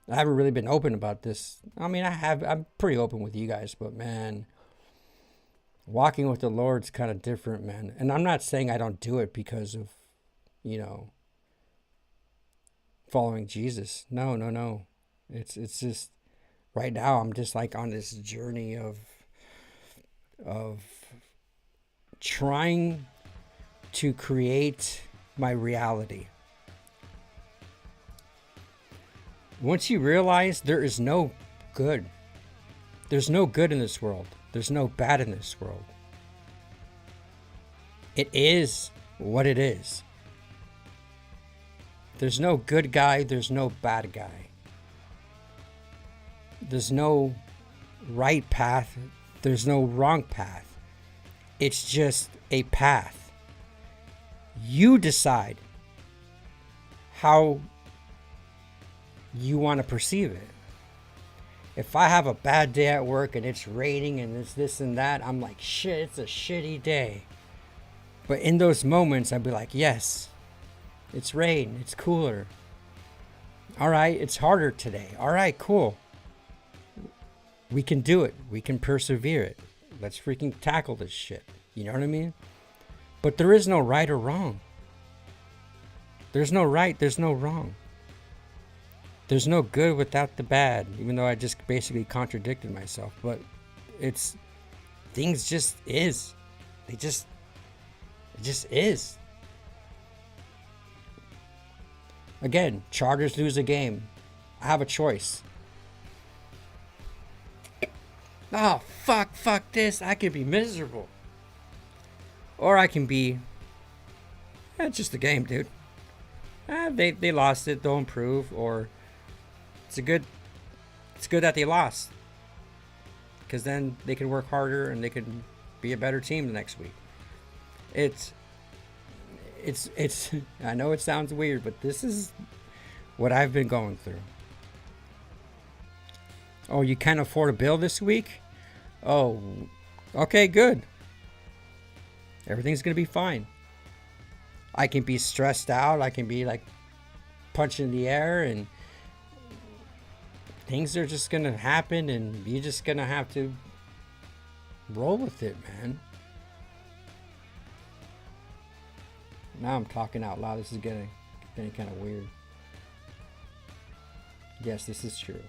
[SPEAKER 2] I haven't really been open about this. I mean, I'm pretty open with you guys, but man, walking with the Lord's kind of different, man. And I'm not saying I don't do it because of, you know, following Jesus. No. It's just right now I'm just like on this journey of trying to create my reality. Once you realize there is no good. There's no good in this world. There's no bad in this world. It is what it is. There's no good guy. There's no bad guy. There's no right path. There's no wrong path. It's just a path. You decide how you want to perceive it. If I have a bad day at work and it's raining and it's this and that, I'm like, shit, it's a shitty day. But in those moments, I'd be like, yes, it's rain, it's cooler. All right, it's harder today. All right, cool. We can do it. We can persevere it. Let's freaking tackle this shit. You know what I mean? But there is no right or wrong. There's no right, there's no wrong. There's no good without the bad, even though I just basically contradicted myself. But it's, things just is. It just is. Again, Chargers lose a game. I have a choice. Oh, fuck this. I could be miserable. Or I can be, it's just a game, dude. They lost it, they'll improve. Or it's good that they lost. because then they can work harder and they can be a better team the next week. It's I know it sounds weird, but this is what I've been going through. Oh, you can't afford a bill this week? Oh, okay, good. Everything's gonna be fine. I can be stressed out. I can be like punching the air, and things are just gonna happen, and you're just gonna have to roll with it, man. Now I'm talking out loud. This is getting kind of weird. Yes, this is true.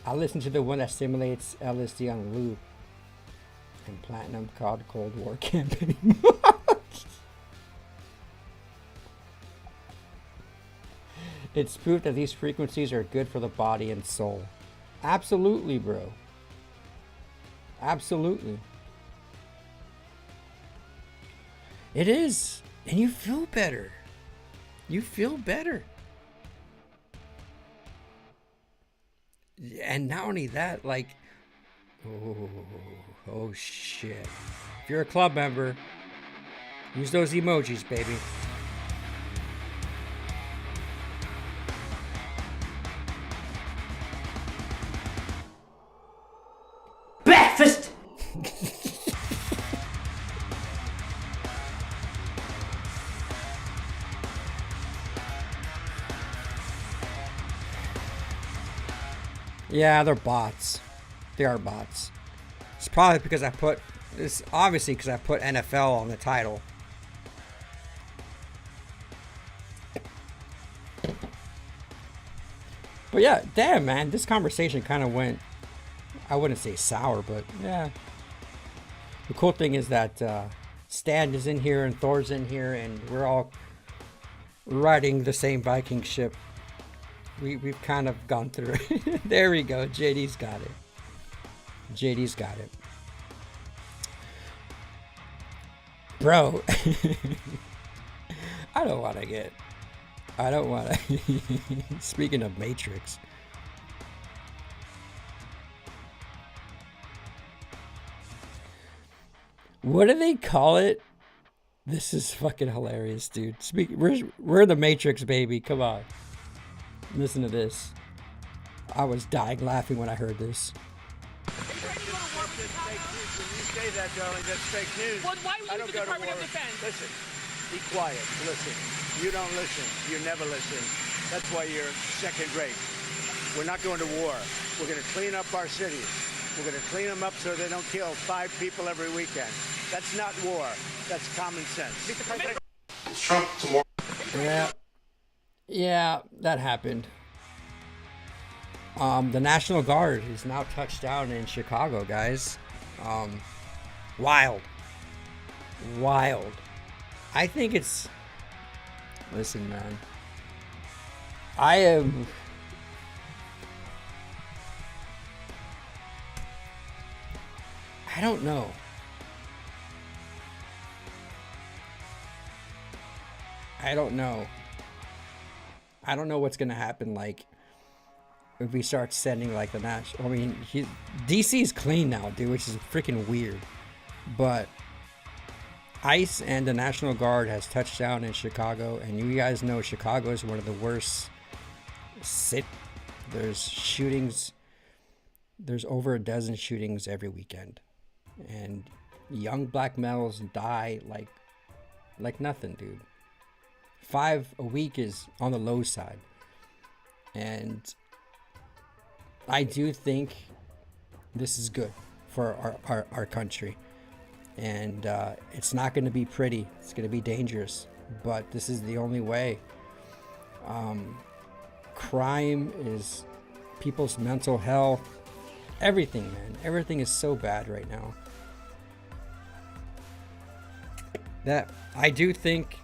[SPEAKER 2] I listened to the one that simulates LSD on loop and platinum called Cold War Campaign. It's proof that these frequencies are good for the body and soul. Absolutely, bro. Absolutely. It is. And you feel better. You feel better. And not only that, like, oh shit. If you're a club member, use those emojis, baby.
[SPEAKER 5] Breakfast!
[SPEAKER 2] Yeah, they're bots. They are bots. It's probably because it's obviously because I put NFL on the title. But yeah, damn, man, this conversation kind of went, I wouldn't say sour, but yeah. The cool thing is that Stan is in here and Thor's in here, and we're all riding the same Viking ship. We've kind of gone through it. There we go. JD's got it. JD's got it. Bro. I don't want to. Speaking of Matrix. What do they call it? This is fucking hilarious, dude. We're the Matrix, baby. Come on. Listen to this. I was dying laughing when I heard this.
[SPEAKER 6] Say that, darling, that's fake news.
[SPEAKER 7] Well, why would the Department of Defense?
[SPEAKER 6] Listen, be quiet. Listen. You don't listen. You never listen. That's why you're second rate. We're not going to war. We're going to clean up our cities. We're going to clean them up so they don't kill 5 people every weekend. That's not war. That's common sense.
[SPEAKER 1] It's Trump tomorrow.
[SPEAKER 2] Yeah, that happened. The National Guard is now touched down in Chicago, guys. Wild. I think it's... Listen, man. I don't know. I don't know what's gonna happen, like, if we start sending, like, the national... I mean, DC's clean now, dude, which is freaking weird. But ICE and the National Guard has touched down in Chicago, and you guys know Chicago is one of the worst cities. There's shootings. There's over a dozen shootings every weekend. And young black males die like nothing, dude. 5 a week is on the low side. And I do think this is good for our country. And it's not going to be pretty. It's going to be dangerous. But this is the only way. Crime is people's mental health. Everything, man. Everything is so bad right now. That I do think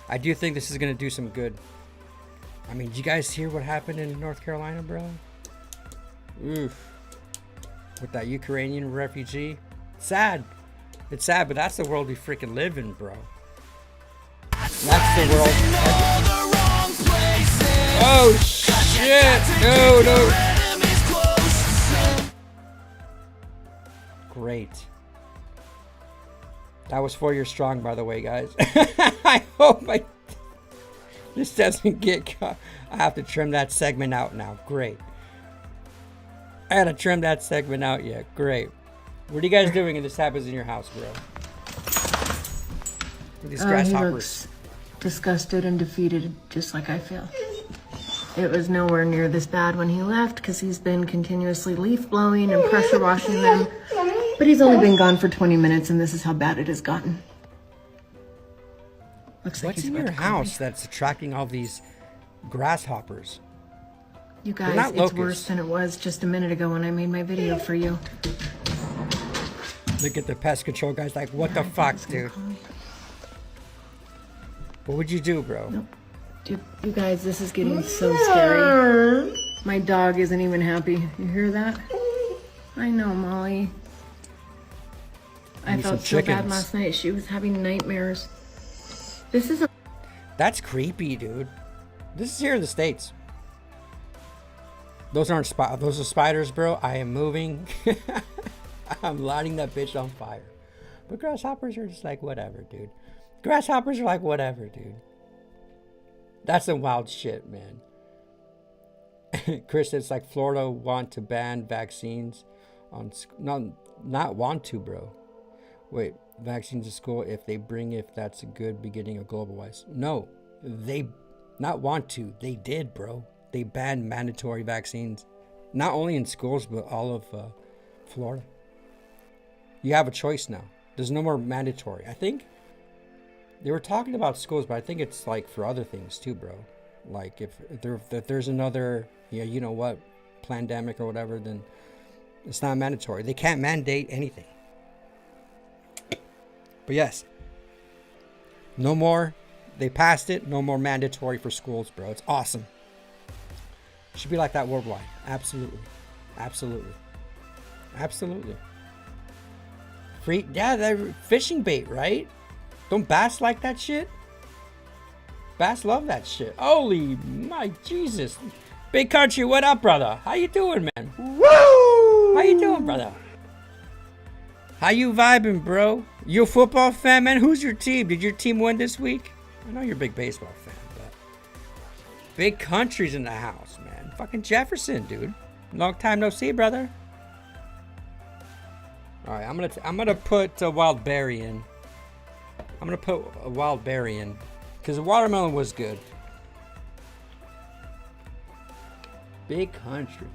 [SPEAKER 2] this is going to do some good. I mean, did you guys hear what happened in North Carolina, bro? Oof. With that Ukrainian refugee. Sad. It's sad, but that's the world we freaking live in, bro. That's the world. Oh shit! No, no. Great. That was 4 years strong, by the way, guys. I hope this doesn't get caught. I have to trim that segment out now. Great. I gotta trim that segment out yet. Great. What are you guys doing if this happens in your house, bro? With these
[SPEAKER 8] He
[SPEAKER 2] grasshoppers.
[SPEAKER 8] looks disgusted and defeated, just like I feel. It was nowhere near this bad when he left because he's been continuously leaf blowing and pressure washing them. But he's only been gone for 20 minutes and this is how bad it has gotten. Looks like
[SPEAKER 2] What's
[SPEAKER 8] he's
[SPEAKER 2] in
[SPEAKER 8] about
[SPEAKER 2] your
[SPEAKER 8] to call me.
[SPEAKER 2] house that's attracting all these grasshoppers?
[SPEAKER 8] You
[SPEAKER 2] They're
[SPEAKER 8] guys,
[SPEAKER 2] not
[SPEAKER 8] it's
[SPEAKER 2] locusts.
[SPEAKER 8] worse than it was just a minute ago when I made my video for you.
[SPEAKER 2] Look at the pest control guys like, what the fuck, dude? What would you do, bro?
[SPEAKER 8] Nope. Dude, you guys, this is getting so scary. My dog isn't even happy. You hear that? I know, Molly. I
[SPEAKER 2] Need
[SPEAKER 8] felt
[SPEAKER 2] some
[SPEAKER 8] so bad
[SPEAKER 2] chickens.
[SPEAKER 8] last night. She was having nightmares. This is a
[SPEAKER 2] That's creepy, dude. This is here in the States. Those aren't those are spiders, bro. I am moving. I'm lighting that bitch on fire. But grasshoppers are just like, whatever, dude. Grasshoppers are like, whatever, dude. That's some wild shit, man. Chris, it's like Florida want to ban vaccines on not want to, bro. Wait, vaccines to school if that's a good beginning of global wise. No, they not want to. They did, bro. They banned mandatory vaccines, not only in schools but all of Florida. You have a choice now. There's no more mandatory. I think they were talking about schools, but I think it's like for other things too, bro. Like if there's another, you know what, pandemic or whatever, then it's not mandatory. They can't mandate anything. But yes, no more. They passed it. No more mandatory for schools, bro. It's awesome. Should be like that worldwide. Absolutely. Absolutely. Absolutely. Free, yeah, they're fishing bait, right? Don't bass like that shit? Bass love that shit. Holy my Jesus. Big Country, what up, brother? How you doing, man? Woo! How you doing, brother? How you vibing, bro? You a football fan, man? Who's your team? Did your team win this week? I know you're a big baseball fan, but Big Country's in the house, man. Fucking Jefferson, dude. Long time no see, brother. All right, I'm gonna put a wild berry in. I'm gonna put a wild berry in because the watermelon was good. Big Country.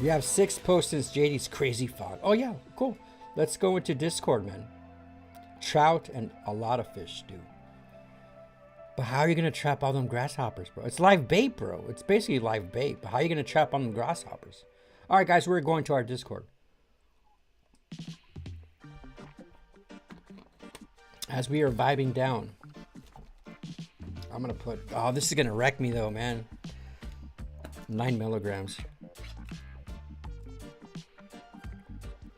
[SPEAKER 2] You have 6 posts since JD's crazy fog. Oh yeah, cool. Let's go into Discord, man. Trout and a lot of fish, dude. But how are you gonna trap all them grasshoppers, bro? It's live bait, bro. It's basically live bait. But how are you gonna trap all them grasshoppers? All right, guys, we're going to our Discord. As we are vibing down, I'm gonna put. Oh, this is gonna wreck me though, man. 9 milligrams.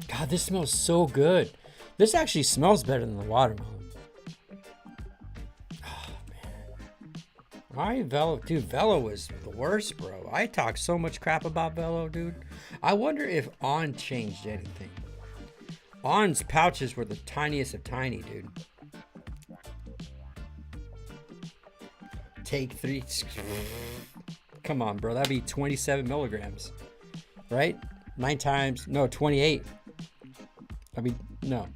[SPEAKER 2] God, this smells so good. This actually smells better than the watermelon. Oh, man. Why Velo? Dude, Velo was the worst, bro. I talk so much crap about Velo, dude. I wonder if On changed anything. On's pouches were the tiniest of tiny, dude. Take 3. Come on, bro. That'd be 27 milligrams. Right? 9 times. No, 28. I mean, no.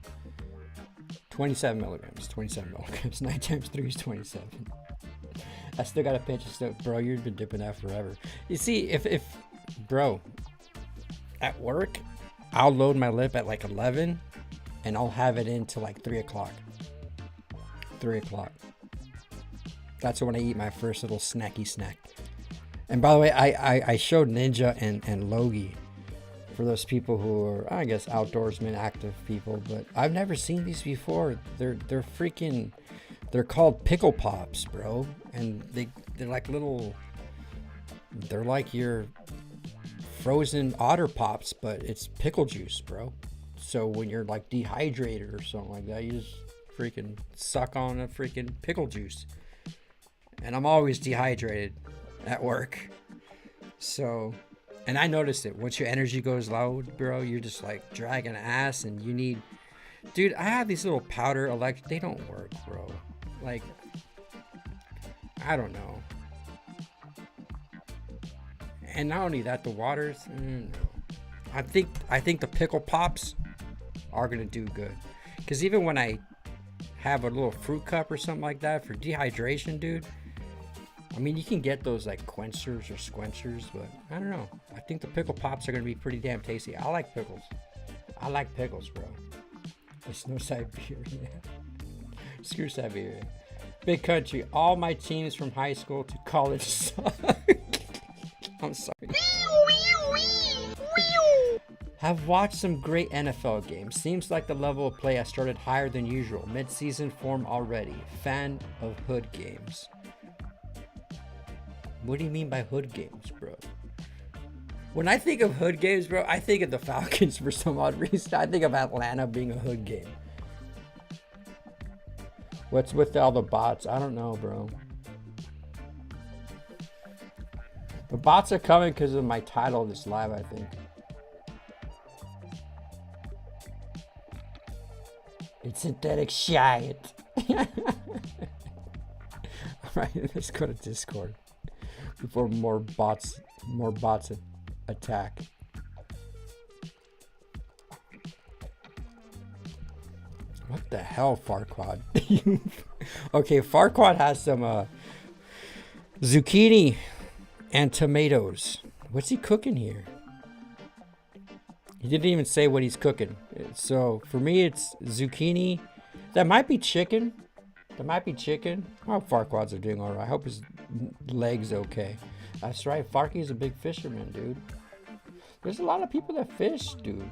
[SPEAKER 2] 27 milligrams. 27 milligrams. 9 times 3 is 27. I still got a pinch of stuff. Bro, you've been dipping that forever. You see, if bro, at work, I'll load my lip at like 11 and I'll have it in till like 3 o'clock. 3 o'clock. That's when I eat my first little snacky snack. And by the way, I showed Ninja and Logie. For those people who are, I guess, outdoorsmen, active people, but I've never seen these before. They're freaking, they're called pickle pops, bro, and they're like little, they're like your frozen otter pops, but it's pickle juice, bro. So when you're like dehydrated or something like that, you just freaking suck on a freaking pickle juice. And I'm always dehydrated at work. So, and I noticed it. Once your energy goes low, bro, you're just like dragging ass, and you need, dude, I have these little powder they don't work, bro. Like, I don't know. And not only that, the waters, no. I think the pickle pops are gonna do good. Cause even when I have a little fruit cup or something like that for dehydration, dude, I mean, you can get those like quenchers or squenchers, but I don't know. I think the pickle pops are gonna be pretty damn tasty. I like pickles. I like pickles, bro. There's no Siberia. Screw Siberia. Big country. All my teams from high school to college suck. I'm sorry. Have watched some great NFL games. Seems like the level of play has started higher than usual. Mid-season form already. Fan of hood games. What do you mean by hood games, bro? When I think of hood games, bro, I think of the Falcons for some odd reason. I think of Atlanta being a hood game. What's with all the bots? I don't know, bro. The bots are coming because of my title of this live, I think. It's synthetic shit. Alright, let's go to Discord before more bots attack. What the hell, Farquad? Okay, Farquad has some zucchini and tomatoes. What's he cooking here? He didn't even say what he's cooking. So for me, it's zucchini. That might be chicken. That might be chicken. I hope Farquads are doing all right. I hope his leg's okay. That's right. Farky's a big fisherman, dude. There's a lot of people that fish, dude.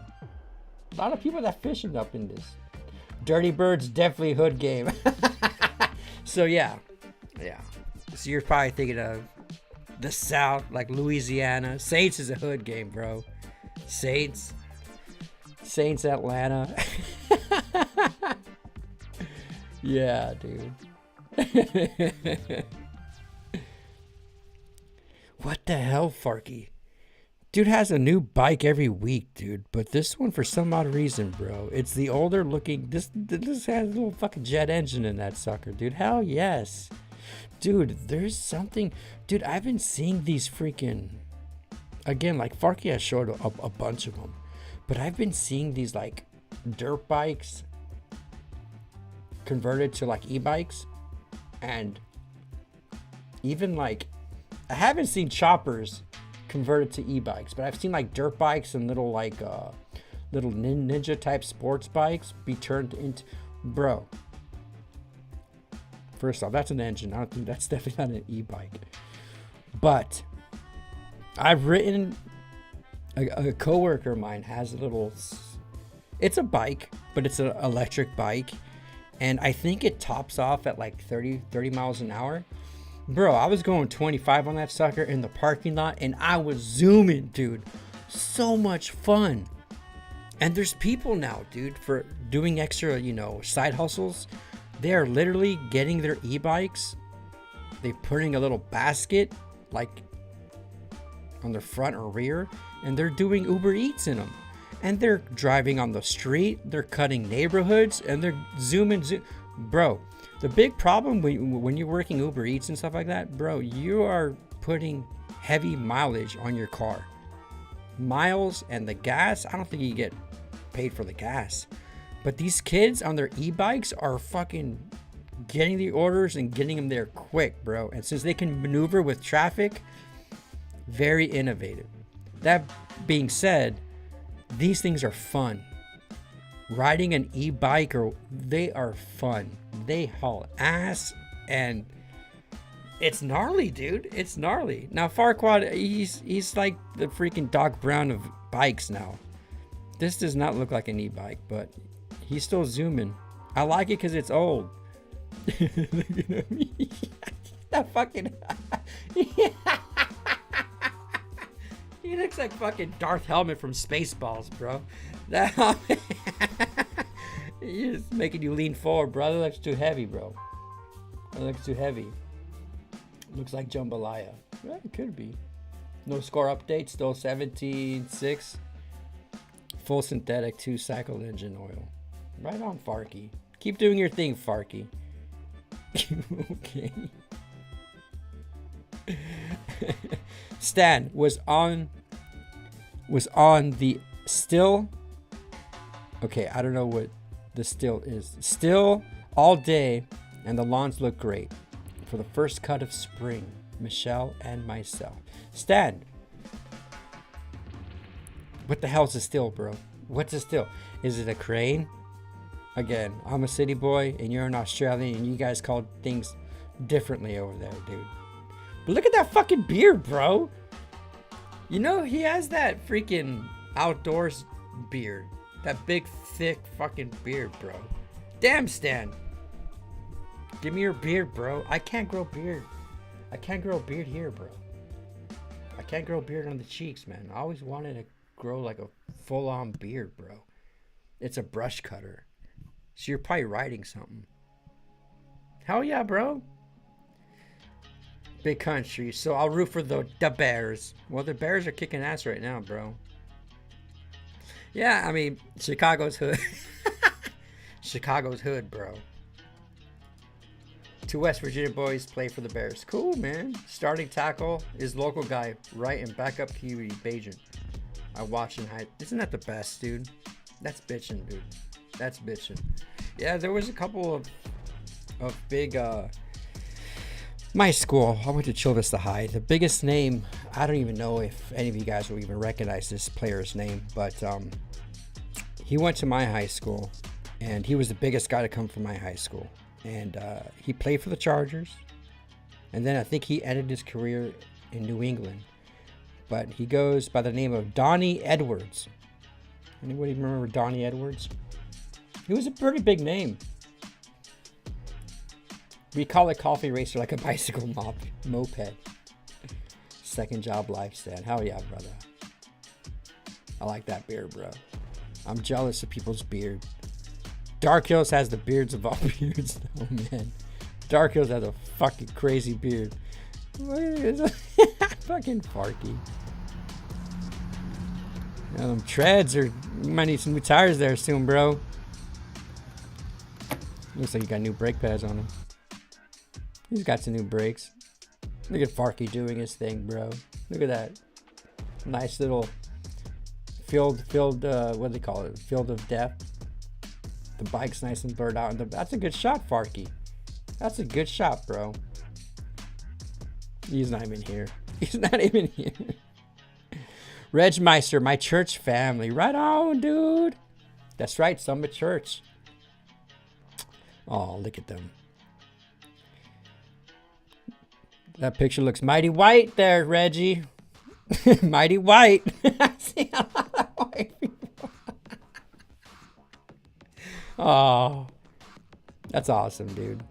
[SPEAKER 2] A lot of people that fishing up in this. Dirty Bird's definitely hood game. So yeah. So you're probably thinking of the South, like Louisiana. Saints is a hood game, bro. Saints Atlanta. Yeah, dude. What the hell, Farky? Dude has a new bike every week, dude. But this one, for some odd reason, bro, it's the older looking. This has a little fucking jet engine in that sucker, dude. Hell yes. Dude, there's something. Dude, I've been seeing these freaking. Again, like Farky has showed a bunch of them. But I've been seeing these like dirt bikes converted to like e-bikes. And even like, I haven't seen choppers converted to e-bikes, but I've seen like dirt bikes and little like little ninja type sports bikes be turned into, bro. First off, that's an engine. I don't think that's definitely not an e-bike. But I've ridden a coworker of mine has a little, it's a bike, but it's an electric bike, and I think it tops off at like 30 miles an hour. Bro, I was going 25 on that sucker in the parking lot, and I was zooming, dude. So much fun. And there's people now, dude, for doing extra, side hustles. They're literally getting their e-bikes. They're putting a little basket, like, on their front or rear, and they're doing Uber Eats in them. And they're driving on the street. They're cutting neighborhoods, and they're zooming. Bro, the big problem when you're working Uber Eats and stuff like that, bro, you are putting heavy mileage on your car. Miles and the gas, I don't think you get paid for the gas. But these kids on their e-bikes are fucking getting the orders and getting them there quick, bro. And since they can maneuver with traffic, very innovative. That being said, these things are fun. Riding an e-bike, they are fun. They haul ass, and it's gnarly, dude. It's gnarly. Now Farquad, he's like the freaking Doc Brown of bikes now. This does not look like an e-bike, but he's still zooming. I like it because it's old. That fucking he looks like fucking Darth Helmet from Spaceballs, bro. That He's just making you lean forward, bro. That looks too heavy, bro. That looks too heavy. Looks like jambalaya. Yeah, it could be. No score update. Still 17.6. Full synthetic 2-cycle engine oil. Right on, Farky. Keep doing your thing, Farky. Okay. Stan was on the still. Okay, I don't know what the still is. Still all day, and the lawns look great for the first cut of spring. Michelle and myself. Stan, what the hell's a still, bro? What's a still? Is it a crane? Again, I'm a city boy, and you're an Australian, and you guys call things differently over there, dude. But look at that fucking beard, bro. You know, he has that freaking outdoors beard. That big, thick fucking beard, bro. Damn, Stan. Give me your beard, bro. I can't grow beard. I can't grow a beard here, bro. I can't grow a beard on the cheeks, man. I always wanted to grow like a full-on beard, bro. It's a brush cutter. So you're probably writing something. Hell yeah, bro. Big country. So I'll root for the Bears. Well, the Bears are kicking ass right now, bro. Yeah, I mean, Chicago's hood. Chicago's hood, bro. 2 West Virginia boys play for the Bears. Cool, man. Starting tackle is local guy, right, and backup Kiwi, Bajan. I watch and hide. Isn't that the best, dude? That's bitching, dude. That's bitching. Yeah, there was a couple of big, my school, I went to Chilla Vista High. The biggest name, I don't even know if any of you guys will even recognize this player's name, but he went to my high school, and he was the biggest guy to come from my high school. And he played for the Chargers, and then I think he ended his career in New England. But he goes by the name of Donnie Edwards. Anybody remember Donnie Edwards? He was a pretty big name. We call it coffee racer like a bicycle moped. Second job lifestyle. Hell yeah, brother. I like that beard, bro. I'm jealous of people's beard. Dark Hills has the beards of all beards. Oh, man. Dark Hills has a fucking crazy beard. Fucking Farky. Now, them treads are... You might need some new tires there soon, bro. Looks like you got new brake pads on him. He's got some new brakes. Look at Farky doing his thing, bro. Look at that. Nice little field, what do they call it? Field of death. The bike's nice and blurred out. That's a good shot, Farky. That's a good shot, bro. He's not even here. He's not even here. Regmeister, my church family. Right on, dude. That's right, Summit Church. Oh, look at them. That picture looks mighty white there, Reggie. Mighty white. I see a lot of white people. Oh, that's awesome, dude.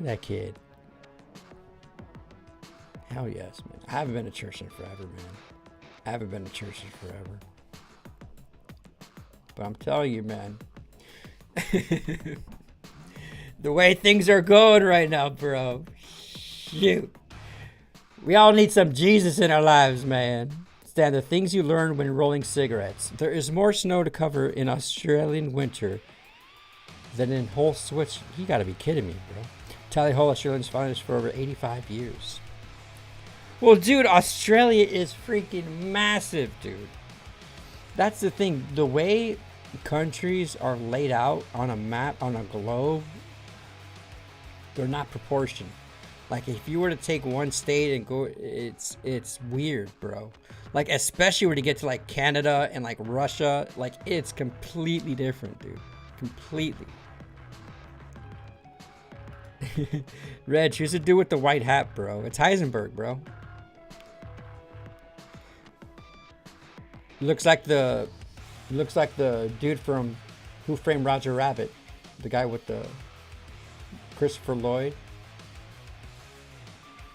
[SPEAKER 2] Look at that kid. Hell yes, man. I haven't been to church in forever, man. I haven't been to church in forever. But I'm telling you, man. The way things are going right now, bro. Shoot. We all need some Jesus in our lives, man. Stan, the things you learn when rolling cigarettes. There is more snow to cover in Australian winter than in whole switch. You gotta be kidding me, bro. Tally Ho, Australians found for over 85 years. Well, dude, Australia is freaking massive, dude. That's the thing. The way countries are laid out on a map, on a globe, they're not proportioned. Like, if you were to take one state and go, it's weird, bro. Like, especially when you get to, like, Canada and, like, Russia. Like, it's completely different, dude. Completely. Reg, who's the dude with the white hat, bro? It's Heisenberg, bro. Looks like the dude from Who Framed Roger Rabbit. The guy with the Christopher Lloyd.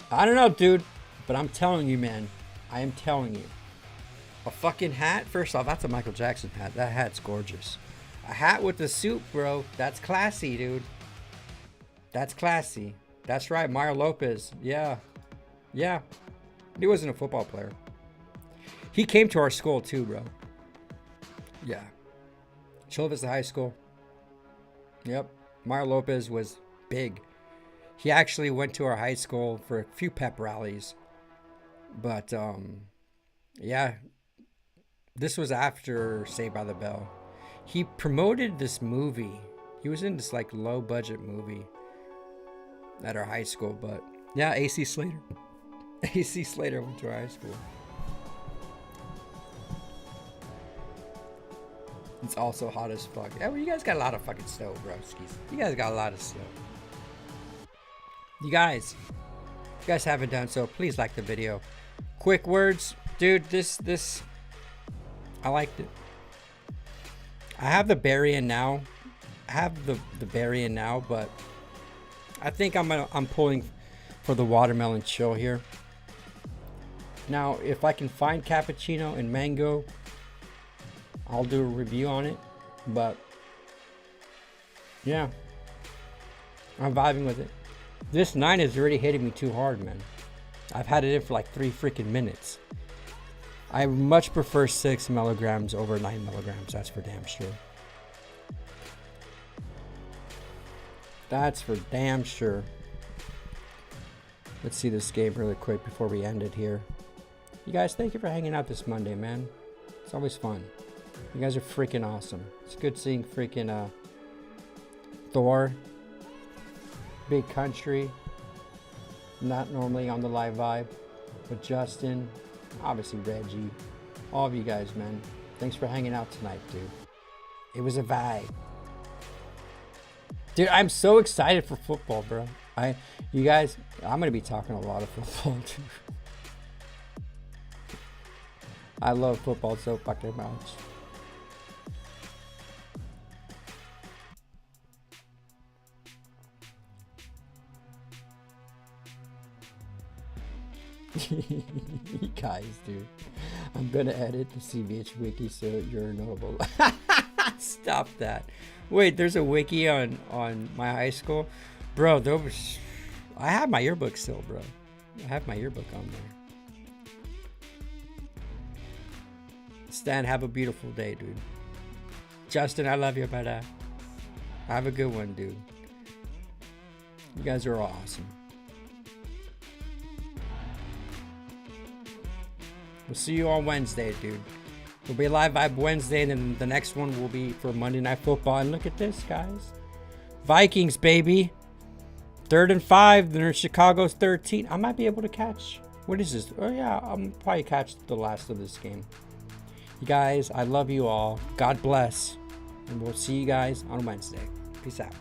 [SPEAKER 2] I don't know, dude, but I'm telling you, man. I am telling you. A fucking hat? First off, that's a Michael Jackson hat. That hat's gorgeous. A hat with a suit, bro. That's classy, dude. That's classy. That's right, Mario Lopez. Yeah. Yeah. He wasn't a football player. He came to our school too, bro. Yeah. CHILLLL Vista High School. Yep. Mario Lopez was big. He actually went to our high school for a few pep rallies. But, yeah. This was after Saved by the Bell. He promoted this movie. He was in this, like, low-budget movie at our high school. But, yeah, AC Slater. AC Slater went to our high school. It's also hot as fuck. Yeah, well, you guys got a lot of fucking snow, bro. You guys got a lot of snow. You guys, if you guys haven't done so, please like the video. Quick words, dude. This, I liked it. I have the berry in now. I have the berry in now, but I think I'm pulling for the watermelon chill here. Now, if I can find cappuccino and mango, I'll do a review on it. But yeah, I'm vibing with it. This 9 is already hitting me too hard, man. I've had it in for like 3 freaking minutes. I much prefer 6 milligrams over 9 milligrams. That's for damn sure. That's for damn sure. Let's see this game really quick before we end it here. You guys, thank you for hanging out this Monday, man. It's always fun. You guys are freaking awesome. It's good seeing freaking Thor, Big Country, not normally on the live vibe, but Justin, obviously Reggie, all of you guys, man. Thanks for hanging out tonight, dude. It was a vibe. Dude, I'm so excited for football, bro. You guys, I'm gonna be talking a lot of football, dude. I love football so fucking much. You guys, dude, I'm gonna edit the CVH wiki so you're notable. Stop that. Wait, there's a wiki on my high school, bro. I have my yearbook still, bro. I have my yearbook on there. Stan, have a beautiful day, dude. Justin, I love you, brother. Have a good one, dude. You guys are awesome. We'll see you on Wednesday, dude. We'll be live vibe Wednesday, and then the next one will be for Monday Night Football. And look at this, guys. Vikings, baby. 3rd and 5. Then Chicago's 13. I might be able to catch. What is this? Oh, yeah. I'm probably catch the last of this game. You guys, I love you all. God bless. And we'll see you guys on Wednesday. Peace out.